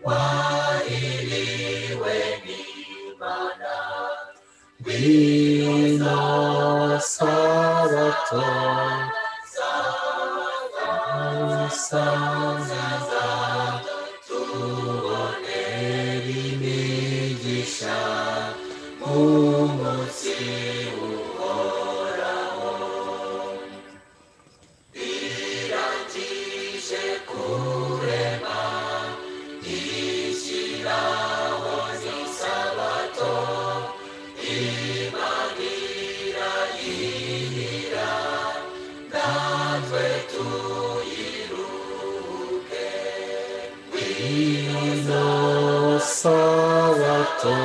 wahiriwe n'Imana ngwino sabato saza tubonere imigisha umunsi uhoraho birangije kurema ishyiraho n'isabato Imana irayirira natwe tuyiruhuke ngwino sabato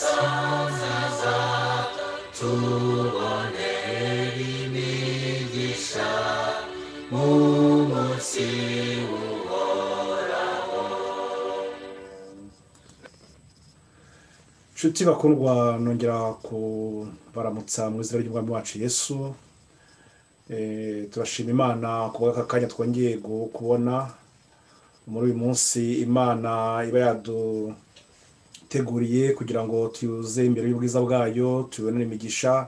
saza tubonere imigisha umunsi uhoraho. Nshuti bakundwa, nongera kubaramutsa mu izina ry'umwami wacu Yesu. Turashima Imana kubw'aka kanya twongeye kubona muri uyu munsi Imana iba yaduteguriye kugira ngo tuyuze imbere y'ubwiza bwayo, tubonere imigisha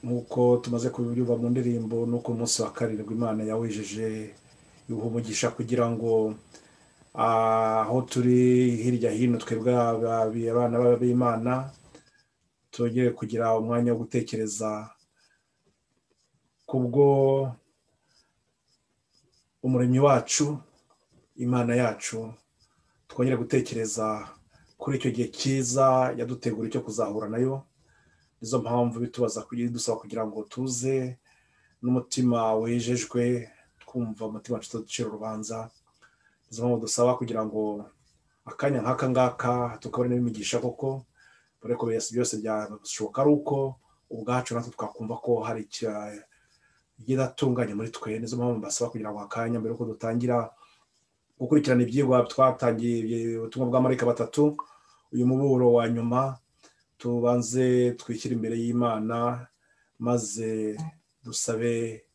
nk'uko tumaze kubyumva mu ndirimbo. nuko umunsi wa karindwi Imana yawejeje iwuha umugisha kugira ngo aho turi hirya hino twebwe abana b'Imana tugere kugira umwanya wo gutekereza kubwo umuremyi wacu Imana yacu, twongera gutekereza kuri icyo gihe cyiza yaduteguriye cyo kuzahura nayo. Nizo mpamvu dusaba kugira ngo tuze n'umutima wejejwe, twumva umutima wacu tuducira urubanza. Nizo mpamvu dusaba kugira ngo akanya nk'aka ngaka tukabona n'imigisha koko, ariko byose byashoboka ari uko ubwacu natwe twakumva ko hari ikidatunganye muri twe. Nizo mpamvu mbasaba kugira ngo akanya mbere yuko dutangira gukurikirana ibyigwa twatangiye ubutumwa bwa marayika batatu, uyu muburo wa nyuma, tubanze twishyire imbere y'Imana maze dusabe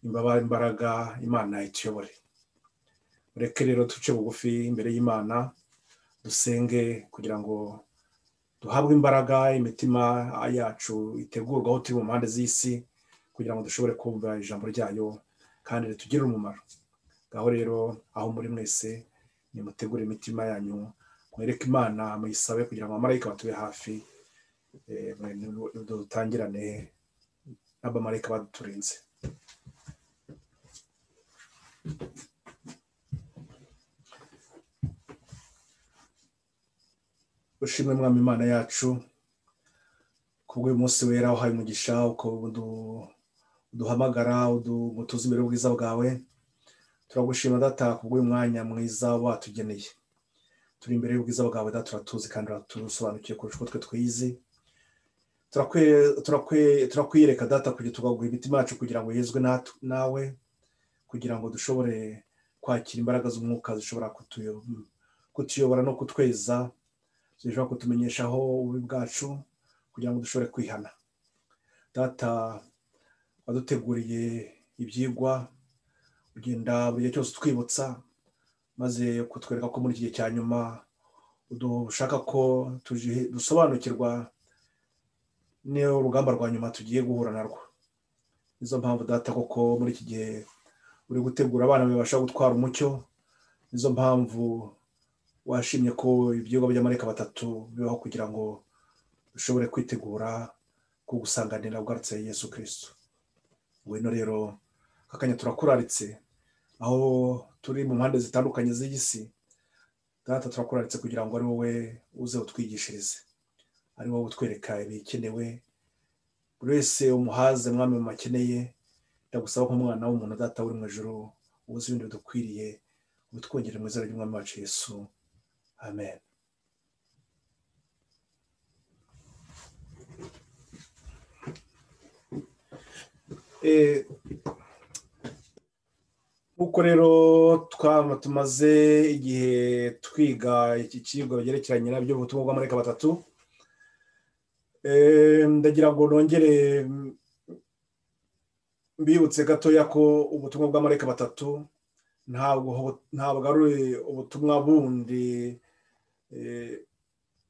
imbaraga Imana ituyobore. Reka rero tuce bugufi imbere y'Imana dusenge kugira ngo duhabwe imbaraga, imitima yacu itegurwa aho turi mu mpande z'isi, kugira ngo dushobore kumva ijambo ryayo kandi ritugirire umumaro. Ngaho rero aho muri mwese nimutegure imitima yanyu, mwereke Imana, muyisabe kugira ngo abamarayika batube hafi, dutangirane n'abamarayika baduturinze. Ushimwe Mwami Imana yacu kubw'uyu munsi wera uhaye umugisha, uko uduhamagara utuze imbere y'ubwiza bwawe. Turagushima Data kubw'uyu mwanya mwiza watugeneye. Turi imbere y'ubwiza bwawe Data, turatuzi kandi turatusobanukiye kurusha uko twe twizi. Turakwiyereka Data kugira tugaguha imitima yacu kugira ngo yezwe nawe, kugira ngo dushobore kwakira imbaraga z'umwuka zishobora kutuyobora no kutweza, zishobora kutumenyesha aho ububi bwacu, kugira ngo dushobore kwihana. Data, waduteguriye ibyigwa, ugenda buri gihe cyose utwibutsa, maze kutwereka ko muri iki gihe cya nyuma ushaka ko dusobanukirwa n'urugamba rwa nyuma tugiye guhura narwo. Nizo mpamvu Data koko muri iki gihe uri gutegura abana babasha gutwara umucyo. Nizo mpamvu washimye ko ibyigwa by'amarayika batatu bibaho kugira ngo dushobore kwitegura kugusanganira ugarutse Yesu Kristo. Ngwino rero akanya turakuraritse aho turi mu mpande zitandukanye z'isi. Data, turakuraritse kugira ngo ari wowe uze utwigishirize, ari wowe utwereka ibikenewe, buri wese umuhaze Mwami mu makeneye. Ndagusaba nk'umwana w'umuntu Data uri mu ijuru, uzi ibindi bidukwiriye, ubitwongere mu izina ry'umwami wacu Yesu, amen. Uko rero tumaze igihe twiga iki kigo byerekeranye nabyo ubutumwa bw'amarayika batatu, ndagira ngo nongere mbibutse gatoya ko ubutumwa bw'amarayika batatu ntabwo ari ubutumwa bundi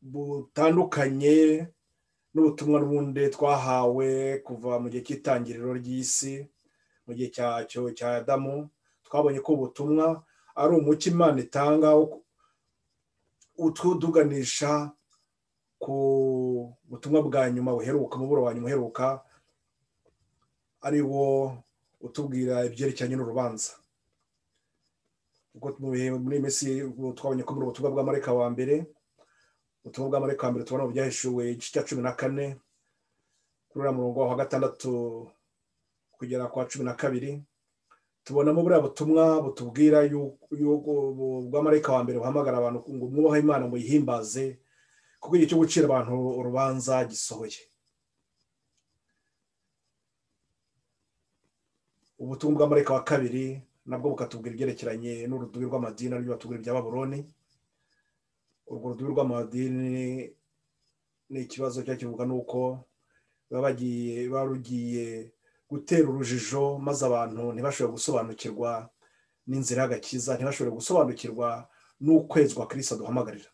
butandukanye n'ubutumwa n'ubundi twahawe kuva mu gihe cy'itangiriro ry'isi, mu gihe cya Adamu. Twabonye ko ubutumwa ari umucyo Imana itanga utuganisha ku butumwa bwa nyuma buheruka, umuburo wa nyuma uheruka, ari wo utubwira ibyerekeranye n'urubanza. Muri iyi minsi twabonye ko muri ubutumwa bw'amarayika wa mbere, ubutumwa bw'amarayika wa mbere tubona mu byahishuwe igice cya 14 kuri uriya murongo wa 6 kugera kwa 12, tubonamo buriya butumwa butubwira bw'amarayika wa mbere buhamagara abantu ngo mwubahe Imana muyihimbaze kuko igihe cyo gucira abantu urubanza gisohoye. Ubutumwa bw'amarayika wa kabiri nabwo bukatubwira ibyerekeranye n'urudubi rw'amadini, aribyo batubwira ibya Babuloni. Urwo rudubi rw'amadini ni ikibazo cyakivuga nuko barugiye gutera urujijo, maze abantu ntibashobore gusobanukirwa n'inzira y'agakiza, ntibashobore gusobanukirwa n'ukwezwa Kristo aduhamagarira.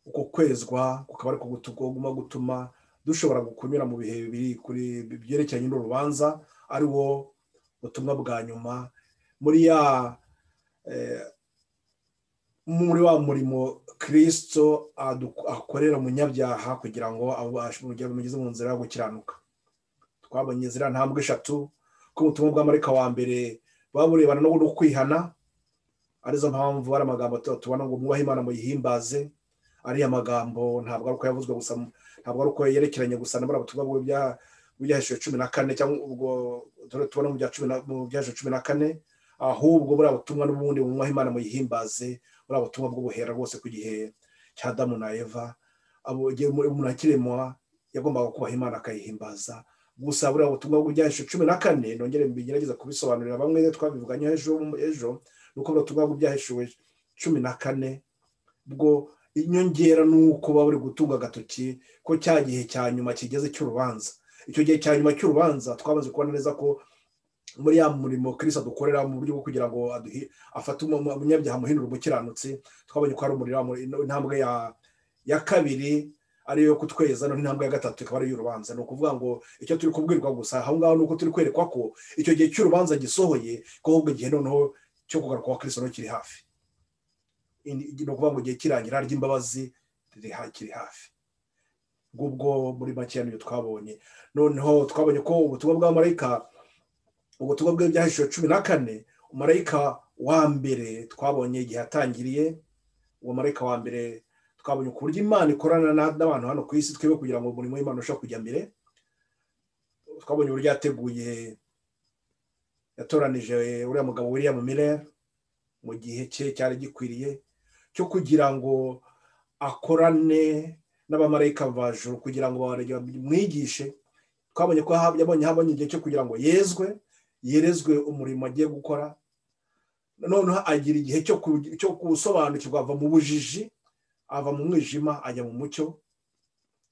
Uko kwezwa kukaba ari kuguma gutuma dushobora kunyura mu bihe bibiri kuri byerekeranye n'urubanza, ari wo ubutumwa bwa nyuma muri wa murimo Kristo akorera umunyabyaha kugira ngo mugeze mu nzira yo gukiranuka. Twabonye ziriya ntambwe 3 ko ubutumwa bw'amarayika wa mbere baburebana no kwihana, arizo mpamvu ari amagambo tubona ngo mwubahe Imana muyihimbaze. Ariya magambo ntabwo ari uko yavuzwe gusa, ntabwo ari uko yerekeranye gusa n'abara ubutumwa bw'ibyahishuwe 14 cyangwa ubwo tubona mu byahishuwe 14, ahubwo buriya butumwa n'ubundi mwubahe Imana muyihimbaze, buriya butumwa bwo buhera rwose ku gihe cya Adamu na Eva. Umuntu akiremwa yagombaga kubaha Imana akayihimbaza. Gusa buriya butumwa bw'ibyahishuwe 14, nongere mbigerageza kubisobanurira bamwe twabivuganye ejo, nuko ubutumwa bw'ibyahishuwe 14 bwo inyongera nuko bari gutunga agatoki ko cya gihe cya nyuma kigeze cy'urubanza. Icyo gihe cya nyuma cy'urubanza twamaze kubona neza ko muri ya murimo Kristo dukorera mu buryo bwo kugira ngo afate umunyabyaha muhindura umukiranutsi. Twabonye ko ari umuriro, intambwe ya kabiri ariyo kutweza, n'intambwe ya gatatu ikaba ari y'urubanza. Ni ukuvuga ngo icyo turi kubwirwa gusa aho ngaho nuko turi kwerekwa ko icyo gihe cy'urubanza gisohoye, ko ahubwo igihe noneho cyo kugaruka kwa Kristo no kiri hafi. Ni ukuvuga ngo igihe kirangira ry'imbabazi kiri hafi. Ubwo muri make niyo twabonye. Noneho twabonye ko ubutumwa bw'amarayika, ubutumwa bw'ibyahishuwe 14, umarayika wa mbere twabonye igihe atangiriye. Uwo marayika wa mbere twabonye ku buryo Imana ikorana n'abantu hano ku isi twebwe kugira ngo umurimo w'Imana ushobore kujya mbere. Twabonye uburyo yateguye, yatoranije uriya mugabo William Miller mu gihe cye cyari gikwiriye cyo kugira ngo akorane n'abamarayika b'ijuru kugira ngo bamwigishe. Twabonye ko habonye igihe cyo kugira ngo yerezwe umurimo agiye gukora. Noneho agira igihe cyo gusobanukirwa, ava mu bujiji, ava mu mwijima ajya mu mucyo.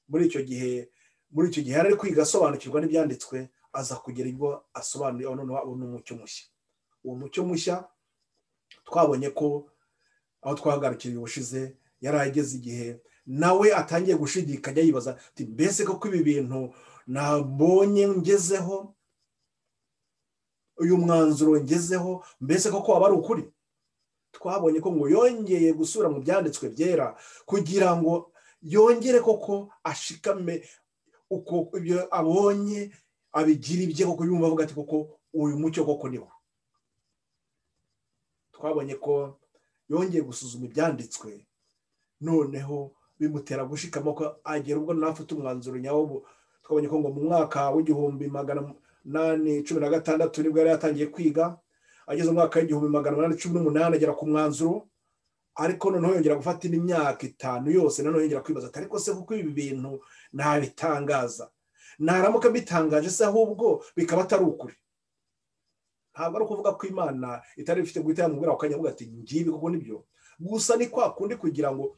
Muri icyo gihe yari ari kwiga asobanukirwa n'ibyanditswe, aza kugera ibyo asobanuye, noneho abona umucyo mushya. Uwo mucyo mushya twabonye ko aho twahagarikiriye ubushize yari ageze igihe nawe atangiye gushidikanya, yibaza ati mbese koko ibi bintu nabonye ngezeho, uyu mwanzuro ngezeho, mbese koko waba ari ukuri? Twabonye ko ngo yongeye gusura mu byanditswe byera kugira ngo yongere koko ashikame uko ibyo abonye abigira ibye, koko yumva avuga ati koko uyu mucyo koko niwo. Twabonye ko yongeye gusuzuma ibyanditswe, noneho bimutera gushikamo ko agera ubwo nafite umwanzuro nyawo. Twabonye ko ngo mu mwaka w'1816 nibwo yari yatangiye kwiga, ageze mu mwaka w'1818 agera ku mwanzuro. Ariko noneho yongera gufata imyaka 5 yose, noneho yongera kwibaza ati ariko se kuko ibi bintu nabitangaza, naramuka bitangaje se ahubwo bikaba atari ukuri? Ntabwo ari ukuvuga ko Imana itari ifite guhita yamubwira akanyavuga ati ngibi kuko nibyo. Gusa ni kwa kundi kugira ngo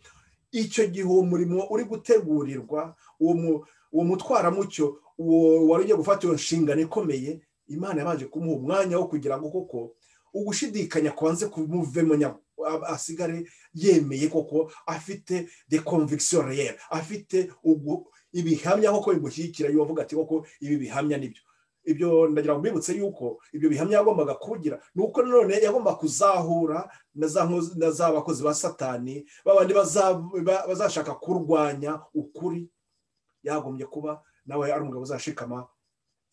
icyo gihe uwo murimo uri gutegurirwa, uwo mutwaramucyo uwo wari ugiye gufata iyo nshingano ikomeye, Imana yabanje kumuha umwanya wo kugira ngo koko ugushidikanya kwanze kumuvemo, asigare yemeye koko afite de conviction réelle, afite ibihamya koko bimushyigikira, yuvuga ati koko ibi bihamya nibyo. Ibyo ndagira ngo mbibutse yuko ibyo bihamya yagombaga kugira nuko none yagomba kuzahura na za bakozi ba Satani, babandi bazashaka kurwanya ukuri. Yagombye kuba nawe ari umugabo uzashikama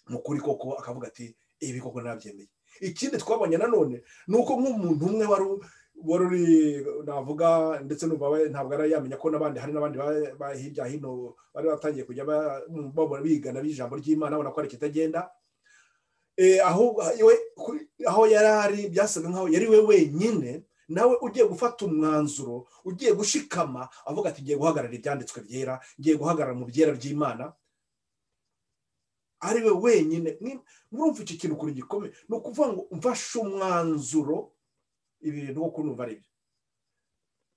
mu kuri koko, akavuga ati ibi koko nabyemeye. Ikindi twabonye nanone nuko nk'umuntu umwe wari navuga, ndetse ntabwo ari yamenya ko hari n'abandi hirya hino bari batangiye kujya bigana ijambo ry'Imana, abona ko ari kitagenda, aho yari ari byasaga nkaho yari we wenyine nawe ugiye gufata umwanzuro, ugiye gushikama avuga ati ngiye guhagarara ibyanditswe byera, ngiye guhagarara mu byera by'Imana, ari we wenyine. Murumva iki kintu kuri gikomeye, ni ukuvuga ngo mfashe umwanzuro, ibintu uko numva ari byo.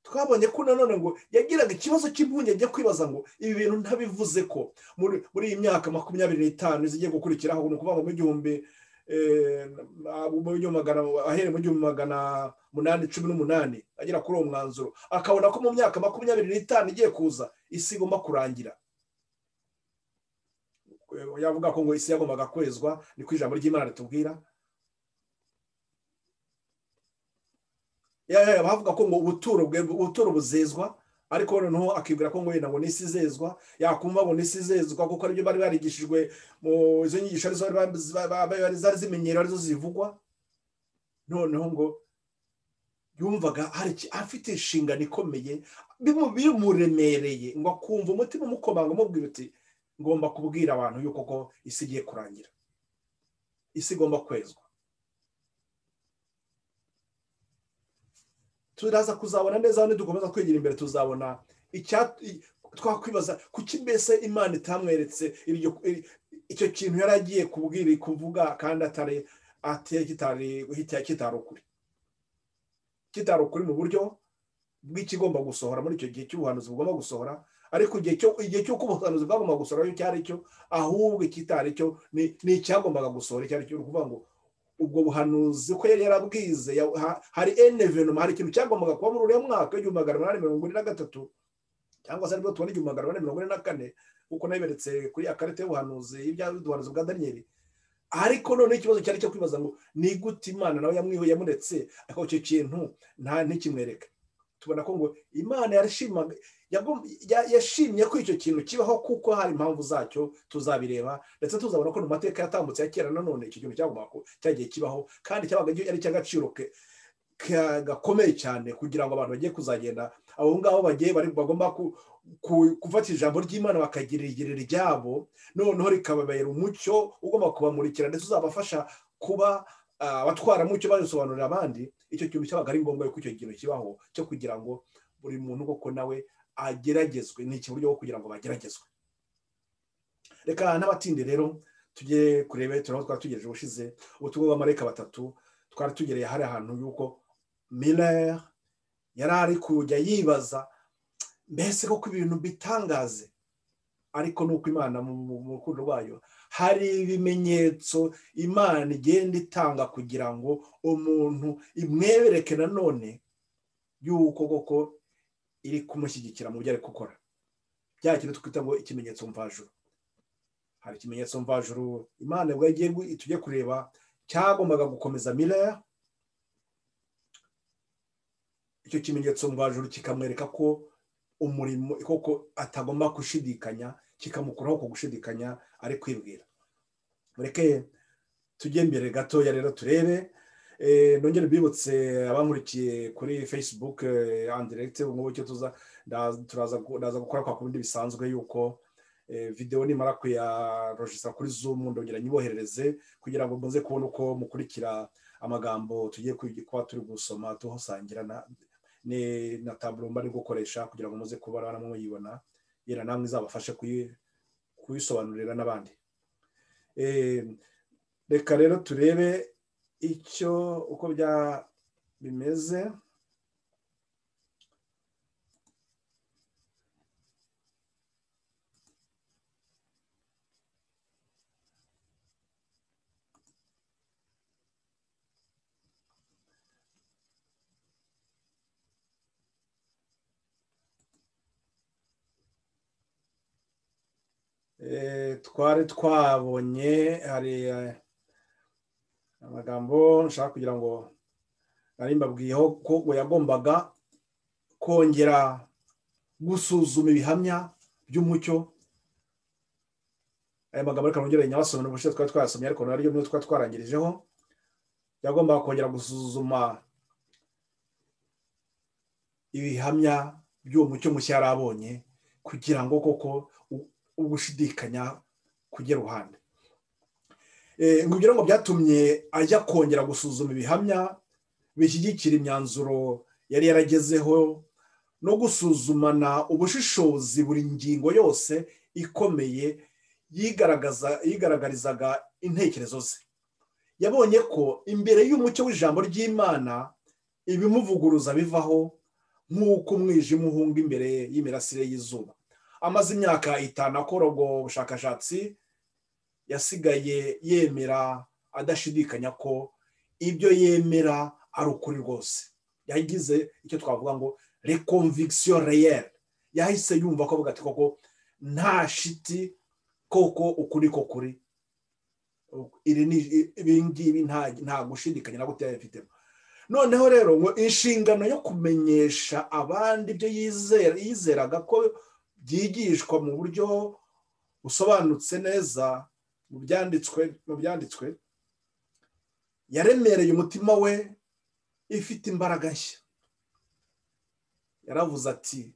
Twabonye ko nanone ngo yagiraga ikibazo cy'impungenge kwibaza ngo ibi bintu ntabivuze ko muri iyi myaka 25 zigiye gukurikiraho, ni ukuvuga ngo mu 1818 agera kuri uwo mwanzuro, akabona ko mu myaka 25 igiye kuza isi igomba kurangira. Yavuga ko ngo isi yagombaga kwezwa, ni ku ijambo ry'Imana ritubwira. Bavuga ko ngo ubuturo buzezwa, ariko noneho akibwira ko ngo yenda ngo n'isi zezwa, yakumva ngo n'isi zezwa kuko aribyo bari barigishijwe mu izo nyigisho zari zimenyero arizo zivugwa. Noneho ngo yumvaga afite inshingano ikomeye, bimuremereye, ngo akumva umutima umukomanga umubwira uti ngomba kubwira abantu yuko ko isi igiye kurangira, isi igomba kwezwa. Turaza kuzabona neza aho dukomeza kwigira imbere, tuzabona twakwibaza kuki mbese Imana itamweretse icyo kintu yari agiye kuvuga kandi kitari ukuri mu buryo bw'ikigomba gusohora muri icyo gihe cy'ubuhanuzi bugomba gusohora. Ariko igihe cy'uko ubuhanuzi bwagomba gusohora icyo ari cyo, ahubwo ikitari cyo ni icyagombaga gusohora icyo ari cyo. Ni ukuvuga ngo ubwo buhanuzi ko yari yarabwize, hari evenema, hari ikintu cyagombaga kuba muri uriya mwaka w'1843 cyangwa se aribwo tubona 1844, kuko nabiberetse kuri akarita y'ubuhanuzi y'ubuhanuzi bwa Daniyeli. Ariko none ikibazo cyari cyo kwibaza ngo ni gute Imana nawe yamuretse, ariko icyo kintu ntikimwereke. Tubona ko ngo Imana yashimye ko icyo kintu kibaho kuko hari impamvu zacyo, tuzabireba ndetse tuzabona ko mu mateka yatambutse ya kera nanone icyo kintu cyagiye kibaho, kandi cyabaga ari cy'agaciro gakomeye cyane, kugira ngo abantu bagiye kuzagenda abo ngabo bagomba gufata ijambo ry'Imana bakagirira iryabo, noneho rikababera umucyo ugomba kubamurikira ndetse uzabafasha kuba abatwaramucyo basobanurira abandi. Icyo kintu cyabaga ari ngombwa yuko icyo kintu kibaho, cyo kugira ngo buri muntu koko nawe ageragezwe, ni ikiburyo bwo kugira ngo bageragezwe. Reka n'abatinde rero tujye kurebe, twari tugejeje ubushize ubutumwa bw'amarayika batatu, twari tugereye hari ahantu yuko Miller yari ari kujya yibaza mbese koko ibintu bitangaze, ariko nuko Imana mu rukundo rwayo hari ibimenyetso Imana igenda itanga kugira ngo umuntu imwebereke nanone yuko koko iri kumushyigikira mu byo ari gukora. Bya kintu twita ngo ikimenyetso mvajuru. Hari ikimenyetso mvajuru Imana ubwo tujye kureba cyagombaga gukomeza Miller. Icyo kimenyetso mvajuru kikamwereka ko umurimo koko atagomba gushidikanya, kikamukuraho ko gushidikanya ari kwibwira. Mureke tujye imbere gatoya rero turebe, nongere bibutse abankurikiye kuri Facebook en direct, ngo cyo turaza gukora kwa kundi bisanzwe yuko video nimara kuyarojisa kuri Zoom ndongera nyiboherereze kugira ngo muze kubona uko mukurikira amagambo tugiye kuba turi gusoma tuhosangira na tableau mbari gukoresha kugira ngo muze kubara namwe muyibona, yera namwe izabafashe kuyisobanurira n'abandi. Reka rero turebe icyo uko bimeze. twari twabonye hari amagambo nshaka kugira ngo nari mbabwiyeho ko yagombaga kongera gusuzuma ibihamya by'umucyo. Aya magambo reka nongere nyabasome n'ubushize twari twasomye ariko nariyo niyo twari twarangirijeho. Yagombaga kongera gusuzuma ibihamya by'uwo mucyo mushya yarabonye kugira ngo koko ugushidikanya kujya ruhande. Ngugira ngo byatumye ajya kongera gusuzuma ibihamya bishyigikira imyanzuro yari yaragezeho no gusuzumana ubushishozi buri ngingo yose ikomeye yigaragarizaga intekerezo ze. Yabonye ko imbere y'umucyo w'ijambo ry'Imana ibimuvuguruza bivaho nk'uko umwijima uhunga imbere y'imirasire y'izuba. Amaze imyaka 5 akora ubwo bushakashatsi, yasigaye yemera adashidikanya ko ibyo yemera ari ukuri rwose. Yagize icyo twavuga ngo reconviction réelle. Yahise yumva ko avuga ati koko nta shiti koko ukuri ko kuri. Ibingibi nta gushidikanya na gutya yafitemo. Noneho rero ngo inshingano yo kumenyesha abandi ibyo yizeraga ko byigishwa mu buryo busobanutse neza mu byanditswe yaremereye umutima we ifite imbaraga nshya. Yaravuze ati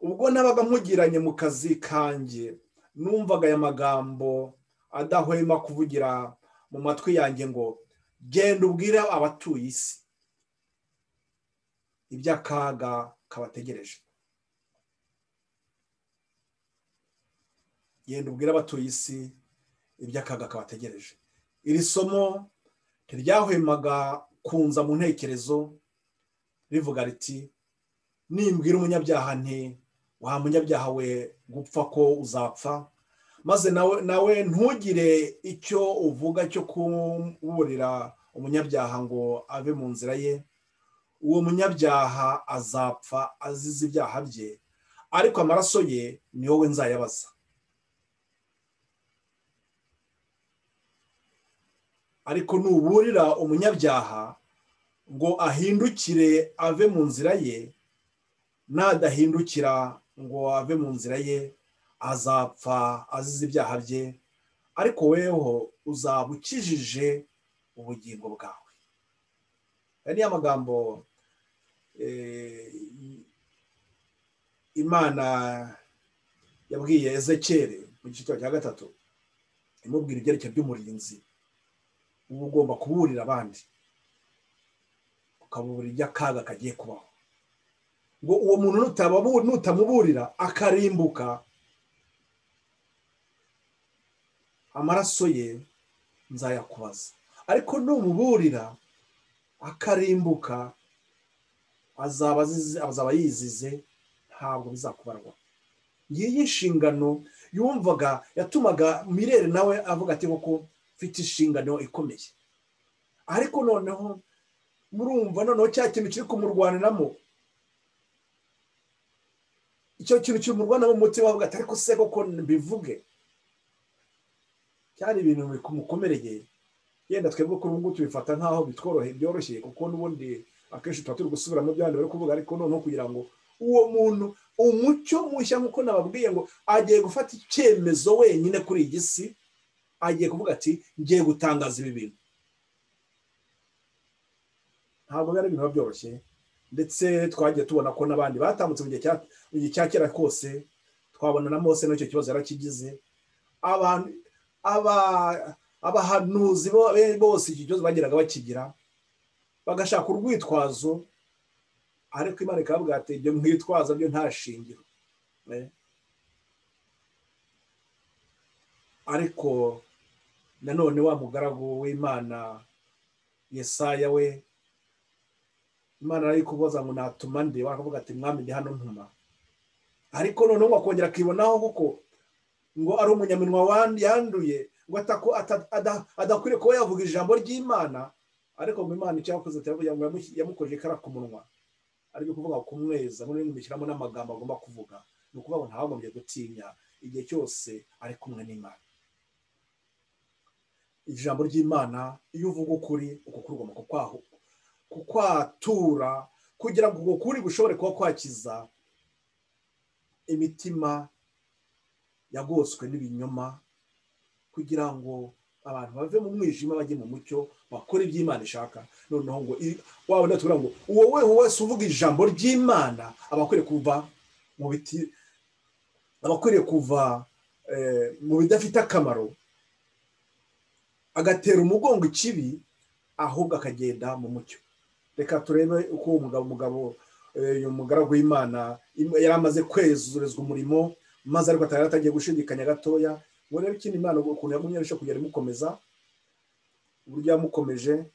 ubwo nabaga mpugiranye mu kazi kanjye numvaga aya magambo adahwema kuvugira mu matwi yanjye ngo genda ubwire abatuye isi iby'akaga kabategereje. Genda ubwire abatuye isi iby'akaga kabategereje. Iri somo ntiryahwemaga kunza mu ntekerezo rivuga riti nimbwira umunyabyaha nti wa munyabyaha we gupfa ko uzapfa, maze nawe ntugire icyo uvuga cyo kuburira umunyabyaha ngo ave mu nzira ye. Uwo munyabyaha azapfa azize ibyaha bye, ariko amaraso ye ni wowe nzayabaza. Ariko nuburira umunyabyaha ngo ahindukire ave mu nzira ye, nadahindukira ngo ave mu nzira ye azapfa azize ibyaha bye, ariko weho uzaba ukijije ubugingo bwawe. Aya ni amagambo Imana yabwiye Ezekiyeli mu gice cya 3 imubwira ibyerekeye by'umurinzi uba ugomba kuburira abandi, ukaburira iby'akaga kagiye kubaho. Ngo uwo muntu nutamuburira akarimbuka, amaraso ye nzayakubaza, ariko numuburira akarimbuka azaba yizize, ntabwo bizakubarwa. Ngiyi inshingano yumvaga yatumaga Mirere nawe avuga ati koko mfite inshingano ikomeye. Ariko noneho murumva noneho cya kintu kiri kumurwaniramo, icyo kintu kimurwanamo mu mutima avuga ati ariko se koko mbivuge. Cyari ibintu bikumukomereye. Yenda twebwe kuri ubu tubifata nkaho bitworoheye byoroshye, kuko n'ubundi akenshi tuba turi gusubira mu byandi bari kuvuga, ariko noneho kugira ngo uwo muntu umucyo mushya nkuko nababwiye ngo agiye gufata icyemezo wenyine kuri iyi si, agiye kuvuga ati ngiye gutangaza ibi bintu. Ntabwo byari ibintu byoroshye, ndetse twagiye tubona ko n'abandi batambutse mu gihe cya kera kose. Twabona na Mose n'icyo kibazo yarakigize. Abahanuzi bose iki kibazo bageraga bakigira, bagashaka urwitwazo, ariko Imana ikavuga ati ibyo mwitwaza byo nta shingiro. Ariko nanone wa mugaragu w'Imana Yesaya we, Imana ari kubaza ngo natuma nde, bakavuga ati mwami ndi hano ntuma. Ariko noneho bakongera kibonaho kuko ngo ari umunyaminwa yanduye, ngo adakwiriye kuba yavuga ijambo ry'Imana. Ariko mu Imana icyo yakoze yamukojeje ikara ku munwa, ari kuvuga kumweza, muri mushyiramo n'amagambo agomba kuvuga. Ni ukuvuga ngo ntagombye gutinya igihe cyose ari kumwe n'Imana. Ijambo ry'Imana iyo uvuga ukuri, uko kuri ugomba kukwatura kugira ngo uko kuri gushobore kuba kwakiza imitima yagoswe n'ibinyoma, kugira ngo abantu bave mu mwijima bajye mu mucyo, bakore iby'Imana ishaka. Noneho ngo wabona tuvuga ngo wowe wese uvuga ijambo ry'Imana abakwiriye kuva mu biti, abakwiriye kuva mu bidafite akamaro, agatera umugongo ikibi, ahubwo akagenda mu mucyo. Reka turebe uko uyu mugaragu w'Imana yari amaze kwezurezwa umurimo, maze ariko atari atagiye gushidikanya gatoya. Ngo rero ikindi Imana ukuntu yagumye arusha kugera imukomeza, uburyo yamukomeje,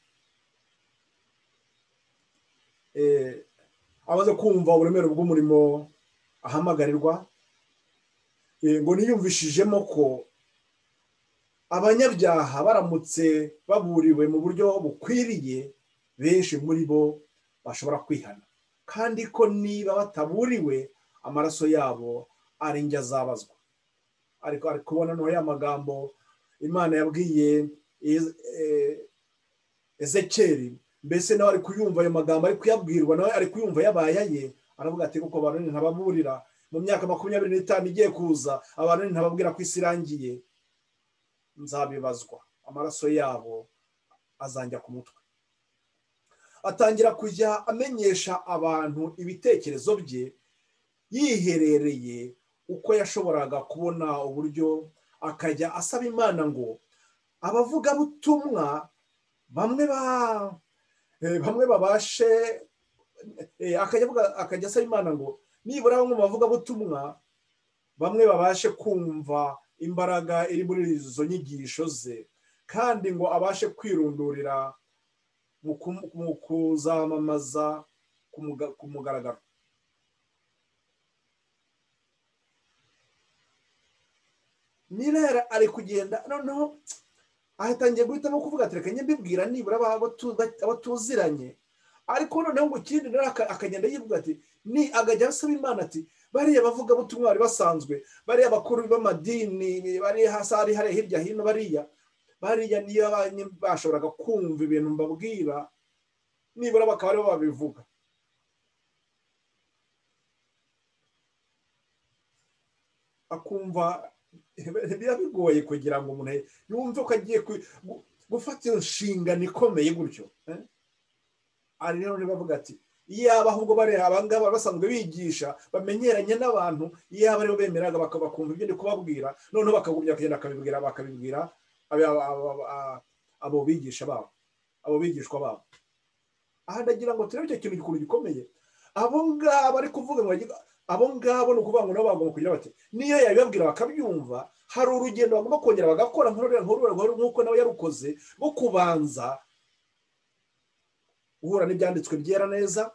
amaze kumva uburemere bw'umurimo ahamagarirwa, ngo niyumvishijemo ko abanyabyaha baramutse baburiwe mu buryo bukwiriye, benshi muri bo bashobora kwihana, kandi ko niba bataburiwe amaraso yabo ari njye azabazwa. Ariko ari kubona no ya magambo Imana yabwiye Ezekiyeli, mbese nawe ari kuyumva ayo magambo ari kuyabwirwa, nawe ari kuyumva yabaye, aravuga ati kuko abantu ntababurira mu myaka 25 igiye kuza, abantu ntababwira ko isi irangiye, nzabibazwa, amaraso yabo azanjya ku mutwe. Atangira kujya amenyesha abantu ibitekerezo bye, yiherereye uko yashoboraga kubona uburyo, akajya asaba Imana ngo abavugabutumwa bamwe babashe, akajya asaba Imana ngo nibura bamwe mu bavugabutumwa bamwe babashe kumva imbaraga iri muri izo nyigisho ze, kandi ngo abashe kwirundurira mu kuzamamaza ku mugaragaro. Nirera ari kugenda, noneho ahatangiye guhitamo kuvuga ati reka njye mbibwira nibura abo tuziranye. Ariko noneho ngo ikindi rero akagenda yivuga ati agajya asaba Imana ati bariya bavuga butumwa bari basanzwe, bariya bakuru b'amadini bari hasi ari hariya hirya hino, bariya niyo bashoboraga kumva ibintu mbabwira, nibura bakaba aribo babivuga. Akumva biba bigoye kugira ngo umuntu yumve ko agiye gufata iyo nshingano ikomeye gutyo. Ari rero bavuga ati iyaba ahubwo bariya abangaba basanzwe bigisha bamenyeranye n'abantu, iyaba aribo bemeraga bakumva ibyo ndi kubabwira, noneho bakagumya kugenda bakabibwira abo bigisha babo, abo bigishwa babo. Aha ndagira ngo turebe icyo kintu gikuru gikomeye. Abo ngabo ari kuvuga ngo abo ngabo ni ukuvuga ngo nabo bagomba kugira bati niyo yabibabwira bakabyumva, hari urugendo bagomba kongera bagakora nk'uko nawe yarukoze, rwo kubanza uhura n'ibyanditswe byera neza,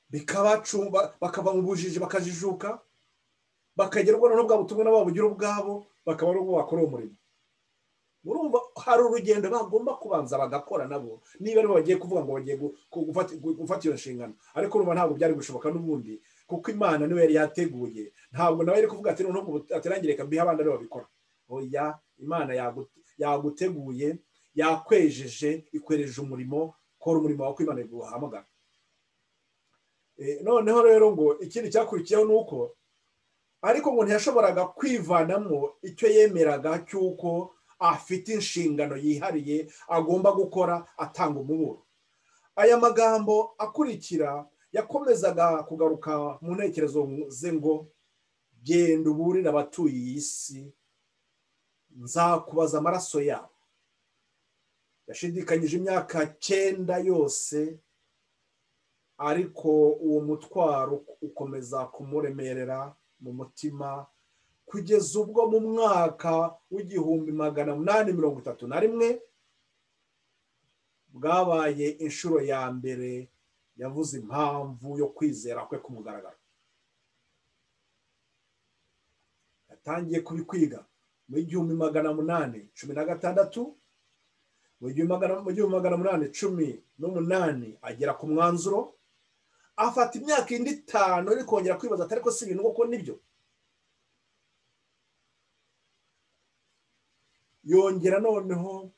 bikabacumba, bakava mu bujiji bakajijuka, bakagerwa no bwa butumwa nabo bugira ubwabo, bakaba ari ubwo bakora umurimo. Murumva hari urugendo bagomba kubanza bagakora nabo, niba aribo bagiye kuvuga ngo bagiye gufata iyo nshingano. Ariko urumva ntabwo byari gushoboka n'ubundi, kuko Imana niwe yari yateguye. Ntabwo nawe yari kuvuga ati noneho atirangire kambiha abandi aribo babikora. Oya, Imana yaguteguye, yakwejeje, ikwereje umurimo, kora umurimo wawe Imana iguhamagara. Noneho rero ngo ikindi cyakurikiyeho nuko ariko ngo ntiyashoboraga kwivanamo icyo yemeraga cyuko afite inshingano yihariye agomba gukora, atanga umuburo. Aya magambo akurikira yakomezaga kugaruka mu ntekerezo ze ngo genda uburira abatuye iyi si, nzakubaza amaraso yabo. Yashidikanyije imyaka 9 yose, ariko uwo mutwaro ukomeza kumuremerera mu mutima, kugeza ubwo mu mwaka w'1831 bwabaye inshuro ya mbere yavuze impamvu yo kwizera kwe ku mugaragaro. Yatangiye kubikwiga mu 1816, mu 1818 agera ku mwanzuro, afata imyaka indi 5 ari kongera kwibaza atari ko si ibintu koko nibyo. yongera noneho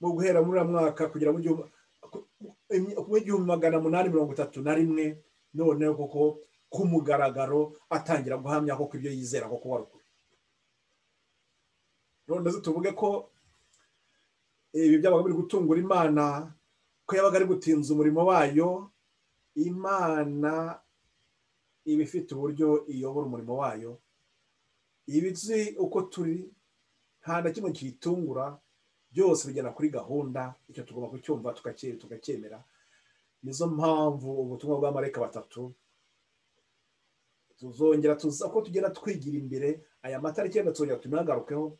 mu guhera muri uyu mwaka kugera mu 1831 noneho koko ku mugaragaro atangira guhamya ko ibyo yizera koko wari ukuri. none tuvuge ko ibi byabaga biri gutungura Imana, ko yabaga ari gutinza umurimo wayo. Imana iba ifite uburyo iyobora umurimo wayo, ibizi uko turi, nta na kimwe kitungura, byose bigena kuri gahunda. Icyo tugomba kucyumva tukacyemera. Nizo mpamvu ubutumwa bw'amarayika batatu tuzongera ko tugenda twigira imbere. Aya matariki yenda tuzongera tunagarukeho,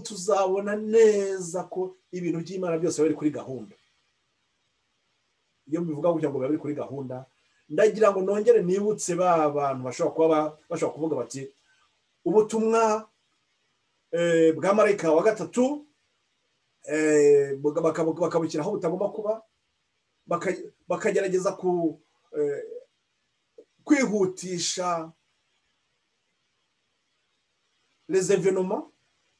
tuzabona neza ko ibintu by'Imana byose biri kuri gahunda. Iyo mbivuga gutya ngo biri kuri gahunda, ndagira ngo nongere nibutse ba bantu bashobora kuvuga bati ubutumwa bw'amarayika wa gatatu bakabukiraho butagomba kuba, bakagerageza kwihutisha les événements.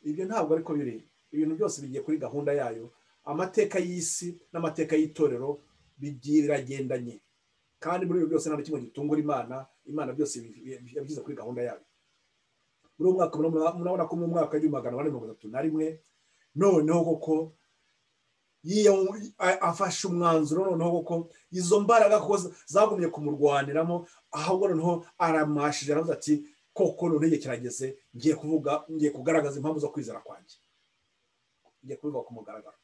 Ibyo ntabwo ariko biri. Ibintu byose bigiye kuri gahunda yayo. Amateka y'isi n'amateka y'itorero biragendanye, kandi muri ibyo byose nta kimwe gitungura Imana. Imana byose yabigize kuri gahunda yayo. Muri uwo mwaka murabona ko mu mwaka w'1831 noneho koko afashe umwanzuro, noneho koko izo mbaraga koko zagumye kumurwaniramo, ahubwo noneho aramashije aravuga ati koko none igihe kirageze, ngiye kugaragaza impamvu zo kwizera kwanjye, ngiye kubivuga ku mugaragaro.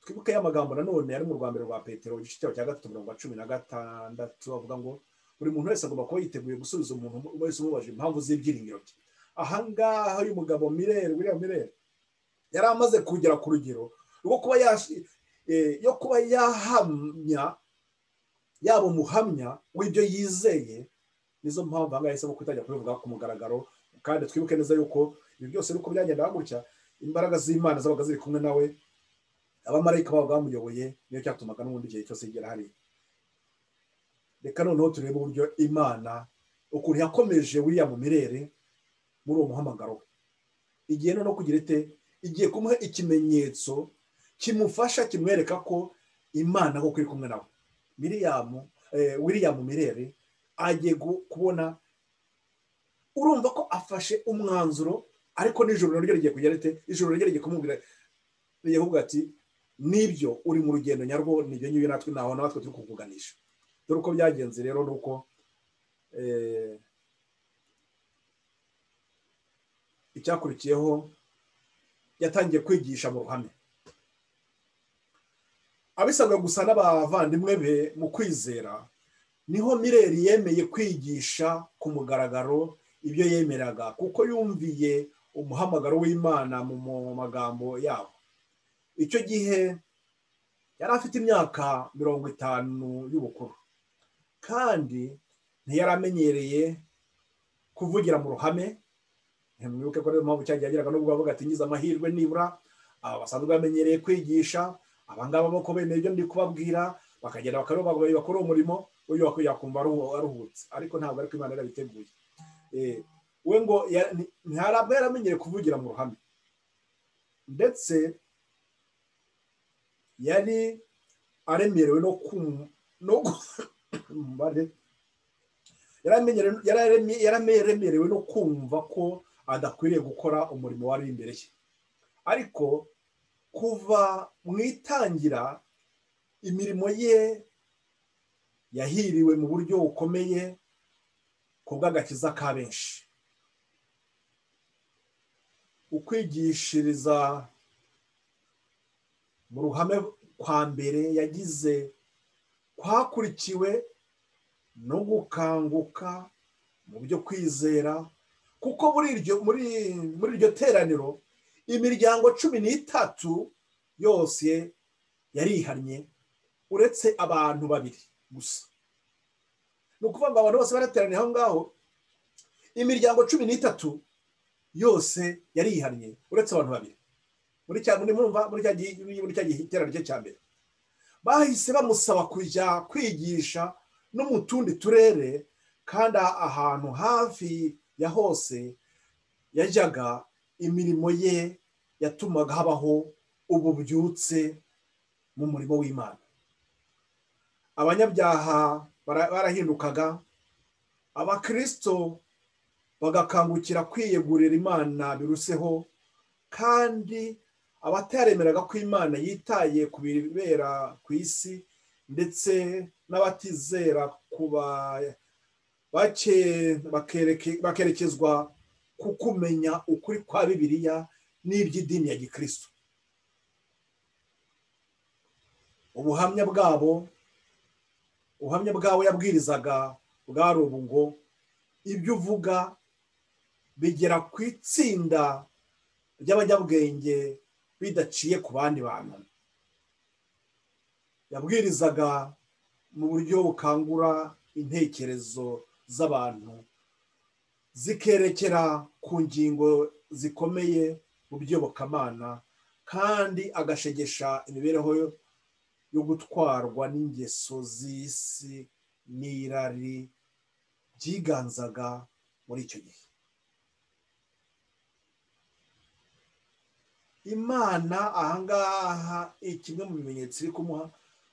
Twibuke y'amagambo nanone yari mu Rwambere rwa Petero igice cya 3:16 avuga ngo buri muntu wese agomba kuba yiteguye gusubiza umuntu wese umubaje impamvu z'ibyiringiro bye. Ahangaha uyu mugabo William Miller yari amaze kugera ku rugero rwo kuba yahamya, yaba umuhamya w'ibyo yizeye. Nizo mpamvu ahangaha yahisemo kutajya kubivuga ku mugaragaro. Kandi twibuke neza yuko ibi byose uko byagenda gutya, imbaraga z'Imana zabaga ziri kumwe nawe, abamarayika babaga bamuyoboye, niyo cyatumaga n'ubundi gihe cyose yigera hariya. Reka noneho turebe uburyo Imana ukuntu yakomeje William Miller muri uwo muhamagaro. Igihe noneho kugira igiye kumuha ikimenyetso kimufasha, kimwereka ko Imana koko iri kumwe nawe. William Miller agiye kubona, urumva ko afashe umwanzuro, ariko n'ijoro naryo rigiye kugera ijoro naryo rigiye kumubwira, rigiye kuvuga ati nibyo uri mu rugendo nyarwo, nibyo nyibyo natwe turi kukuganisha. Dore uko byagenze rero, nuko icyakurikiyeho yatangiye kwigisha mu ruhame. Abisabwa gusa n'abavandimwe be mu kwizera, niho Miller yemeye kwigisha ku mugaragaro ibyo yemeraga, kuko yumviye umuhamagaro w'Imana mu magambo yabo. Icyo gihe yari afite imyaka 50 y'ubukuru, kandi ntiyaramenyereye kuvugira mu ruhame. Mwibuke ko rero mpamvu cyagiye ageraga n'ubwo bavuga ati ngize amahirwe nibura aba basanzwe bamenyereye kwigisha, abangaba boko bemeye ibyo ndi kubabwira, bakagenda bakora umurimo, uyu yakumva aruhutse. Ariko ntabwo ariko Imana yarabiteguye. We ngo ntarabwo yaramenyereye kuvugira mu ruhame, ndetse yari aremerewe yararemerewe no kumva ko adakwiriye gukora umurimo wari imbere ye. Ariko kuva mu itangira imirimo ye yahiriwe mu buryo bukomeye ku bw'agakiza ka benshi. Ukwigishiriza mu ruhame kwa mbere yagize kwakurikiwe no gukanguka mu byo kwizera, kuko muri iryo teraniro imiryango 13 yose yarihannye, uretse abantu 2 gusa. Ni ukuvuga ngo abantu bose barateraniye aho ngaho, imiryango 13 yose yarihannye uretse abantu 2. Muri cya giterane cye cya mbere bahise bamusaba kujya kwigisha no mu tundi turere, kandi ahantu hafi ya hose yajyaga imirimo ye yatumaga habaho ububyutse mu murimo w'Imana. Abanyabyaha barahindukaga, abakristo bagakangukira kwiyegurira Imana biruseho, kandi abataremeraga ko Imana yitaye ku bibera ku isi ndetse n'abatizera kuba bakerekezwa ku kumenya ukuri kwa Bibiliya n'iby'idini ya Gikristo. ubuhamya bwabo yabwirizaga bwari ubu ngo ibyo uvuga bigera ku itsinda ry'abanyabwenge bidaciye ku bandi bantu. Yabwirizaga mu buryo bukangura intekerezo z'abantu, zikerekera ku ngingo zikomeye mu by'iyobokamana, kandi agashegesha imibereho yo gutwarwa n'ingeso z'isi n'irari byiganzaga muri icyo gihe. Imana ahangaha kimwe mu bimenyetso iri kumuha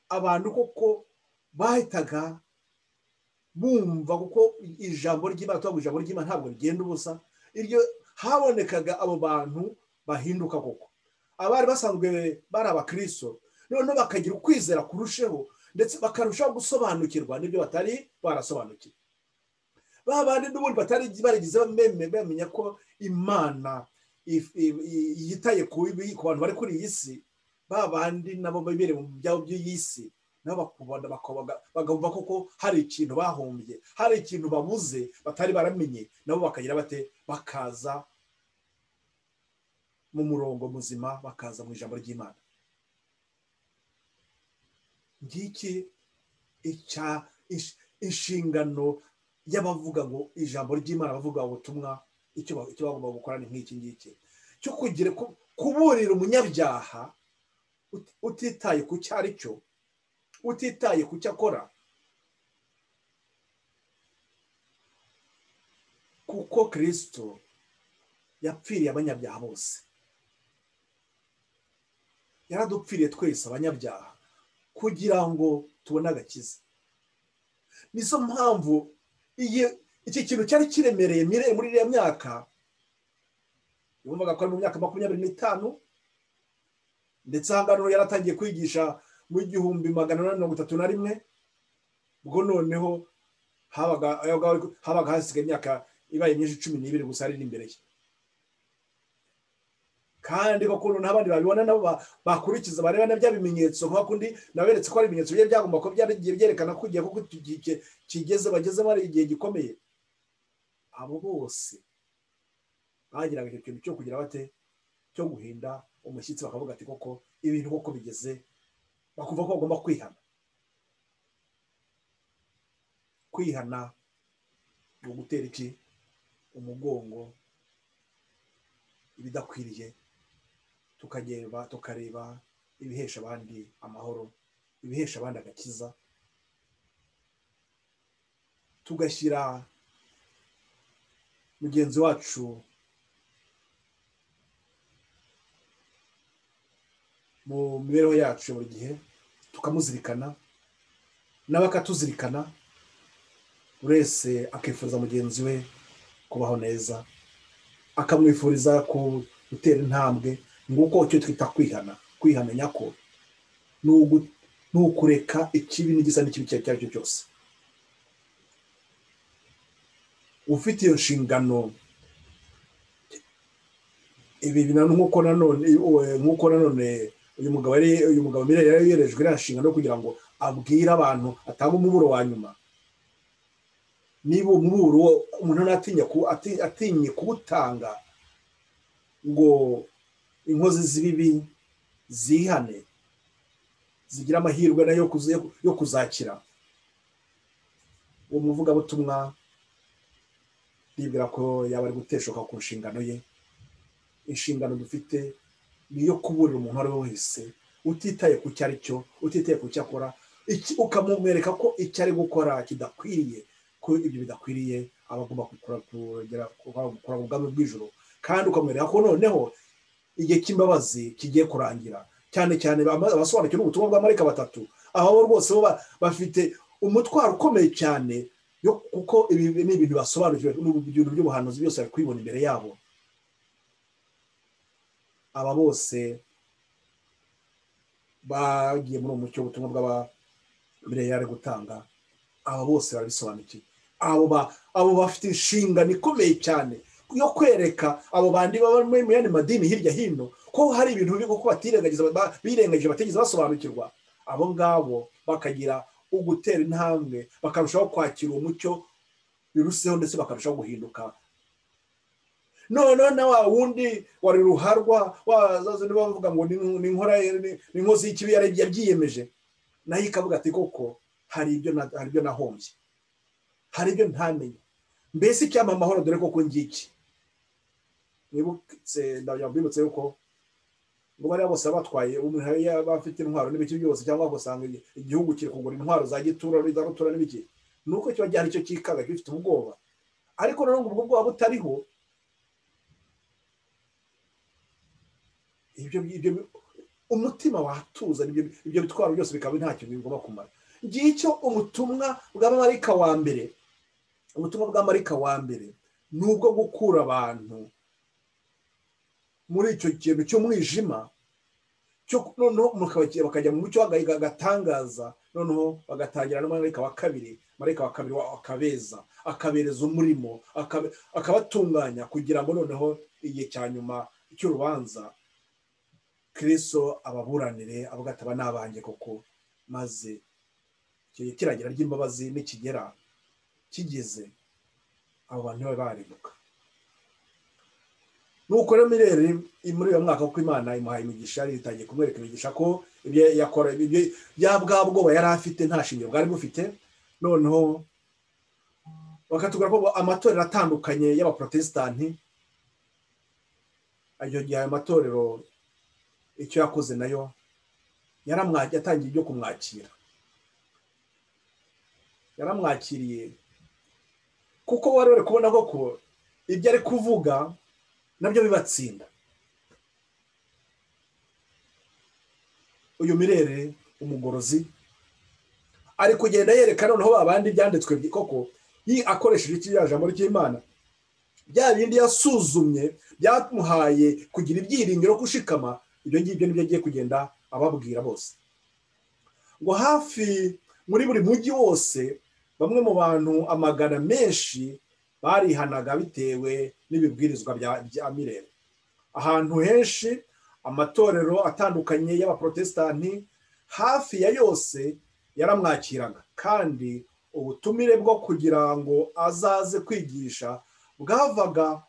abantu koko bahitaga bumva, kuko ijambo ry'Imana, tuvuga ijambo ry'Imana ntabwo rigenda ubusa. Iryo habonekaga abo bantu bahinduka koko, abari basanzwe bari abakristo, noneho bakagira ukwizera kurusheho, ndetse bakarushaho gusobanukirwa n'ibyo batari barasobanukiwe. Ba bandi n'ubundi batari barigize bamenya ko Imana yitaye ku bantu bari kuri iyi si, ba bandi nabo bibereye mu byabo by'iyi si, nabo bagomba koko hari ikintu bahombye, hari ikintu babuze batari baramenye, nabo bakagira bate, bakaza mu murongo muzima, bakaza mu ijambo ry'Imana. Ngiki inshingano y'abavuga ngo ijambo ry'Imana, bavuga ubutumwa, icyo bagomba gukora ni nk'iki ngiki cyo kugira kuburira umunyabyaha utitaye ku cyo ari cyo, utitaye ku cyo akora, kuko Kristo yapfiriye abanyabyaha bose. Yaradupfiriye twese abanyabyaha kugira ngo tubone agakiza. Nizo mpamvu iki kintu cyari kiremereye muri iriya myaka, yumvaga ko ari mu myaka 25, ndetse ahangano yaratangiye kwigisha mu 1831, ubwo noneho habaga hasigaye imyaka ibaye myinshi 12 gusa ari imbere ye. Kandi koko n'abandi babibona nabo bakurikiza, bareba nabyo bimenyetso, nka kundi naberetse ko ari ibimenyetso byagomba ko byaragiye byerekana ko ugiye kuko kigeze bageze muri igihe gikomeye. Abo bose bagiraga icyo kintu cyo kugira bate, cyo guhinda umushyitsi, bakavuga ati koko ibintu koko bigeze, bakumva ko bagomba kwihana no gutera iki umugongo ibidakwiriye, tukareba ibihesha abandi amahoro, ibihesha abandi agakiza, tugashyira mugenzi wacu mu mibereho yacu buri gihe, tukamuzirikana nawe akatuzirikana, buri wese akifuza mugenzi we kubaho neza, akamwifuriza gutera intambwe. Nguko icyo twita kwihana nyako ni ukureka ikibi n'igisa n'ikibi icyo ari cyo cyose. Ufite iyo nshingano, ibi nk'uko nanone uyu mugabo Mirelle yari yerejwe iriya nshingano kugira ngo abwire abantu, atanga umuburo wa nyuma. Niba umuburo umuntu atinye kuwutanga ngo inkozi z'ibibi zihane, zigira amahirwe nayo yo kuzakira, uwo muvugabutumwa ndibwira ko yaba ari guteshoka ku nshingano ye. Inshingano dufite ni iyo kuburira umuntu ari wese, utitaye ku cyo ari cyo, utitaye ku cyo akora, ukamumwereka ko icyo ari gukora kidakwiriye, ko ibyo bidakwiriye, aba agomba gukora ubwami bw'ijuru, kandi ukamwereka ko noneho igihe cy'imbabazi kigiye kurangira, cyane cyane abasobanukirwa ubutumwa bwa marayika batatu, aho rwose bo bafite umutwaro ukomeye cyane, kuko ibi ni ibintu basobanukiwe n'ibintu by'ubuhanuzi byose bari kubibona imbere yabo. Aba bose bagiye muri uwo mucyo ubutumwa bw'ababireye ari gutanga, aba bose barabisobanukiwe. Abo bafite inshingano ikomeye cyane yo kwereka abo bandi baba mu yandi madini hirya hino ko hari ibintu bibi, kuko birengagije batigeze basobanukirwa. Abo ngabo bakagira ugutera intambwe, bakarushaho kwakira uwo mucyo biruseho, ndetse bakarushaho guhinduka. None na wa wundi wari ruharwa wazaze bavuga ngo ni inkozi y'ikibi yabyiyemeje, nayo ikavuga ati koko hari ibyo nahombye, hari ibyo ntamenye, mbese icyampa amahoro dore koko ngiki. Ndabibutse yuko ngo bariya bose batwaye bafite intwaro n'ibiki byose, cyangwa gusanga igihugu kiri kugura intwaro za gitura n'izarutura n'ibiki, nuko kiba gihari cyo kikaga gifite ubwoba. Ariko noneho ubwo bwoba butariho, ibyo umutima watuza, ibyo bitwaro byose bikaba ntacyo bigomba kumara. Ngiye icyo ubutumwa bw'amarayika wa mbere, ubutumwa bw'amarayika wa mbere nubwo gukura abantu muri icyo kintu cy'umwijima, noneho bakajya mu mucyo agatangaza, noneho bagatangira n'amarayika wa kabiri. Marayika wa kabiri akabeza, akabereza umurimo, akabatunganya kugira ngo noneho igihe cya nyuma cy'urubanza Kristo ababuranire, avuga ati aba n'abanjye koko, maze kiragira ry'imbabazi nikigera kigeze, abo bantu babe barimuka. Nuko rero muri uyu mwaka kuko Imana imuhaye imigisha, yitangiye kumwereka imigisha ko ibyo yakora, bya bwa bwoba yari afite nta shingiro bwari bufite. Noneho bakatubwira ko amatorero atandukanye y'abaprotesitanti, ayo gihe ayo matorero icyo yakoze nayo yatangiye ibyo kumwakira, yaramwakiriye, kuko wari bari kubona ko ibyo ari kuvuga nabyo bibatsinda. Uyu Mirere umugorozi ari kugenda yereka noneho abandi byanditswe koko akoresheje iki jambo ry'Imana, bya bindi yasuzumye byamuhaye kugira ibyiringiro gushikama. Ibyo ngibyo nibyo agiye kugenda ababwira bose, ngo hafi muri buri mujyi wose bamwe mu bantu amagana menshi barihanaga bitewe n'ibibwirizwa bya Mirere. Ahantu henshi amatorero atandukanye y'abaprotesitanti hafi ya yose yaramwakiraga, kandi ubutumire bwo kugira ngo azaze kwigisha bwavaga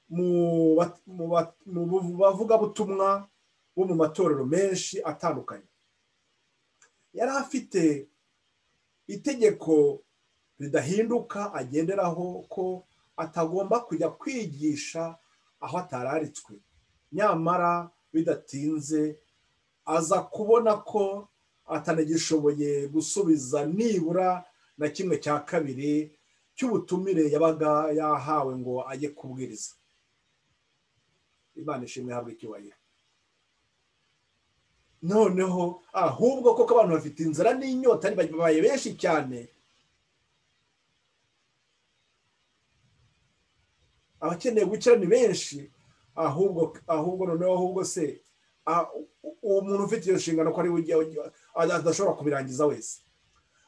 mu bavugabutumwa bo mu matorero menshi atandukanye. Yari afite itegeko ridahinduka agenderaho ko atagomba kujya kwigisha aho atararitswe. Nyamara bidatinze aza kubona ko atanagishoboye gusubiza nibura na kimwe cya kabiri cy'ubutumire yabaga yahawe ngo ajye kubwiriza. Imana ishimwe ihabwe icyubahiro. Noneho ahubwo koko abantu bafite inzara n'inyota babaye benshi cyane, abakeneye gukira ni benshi, ahubwo se uwo muntu ufite iyo nshingano ko ari we adashobora kubirangiza wese.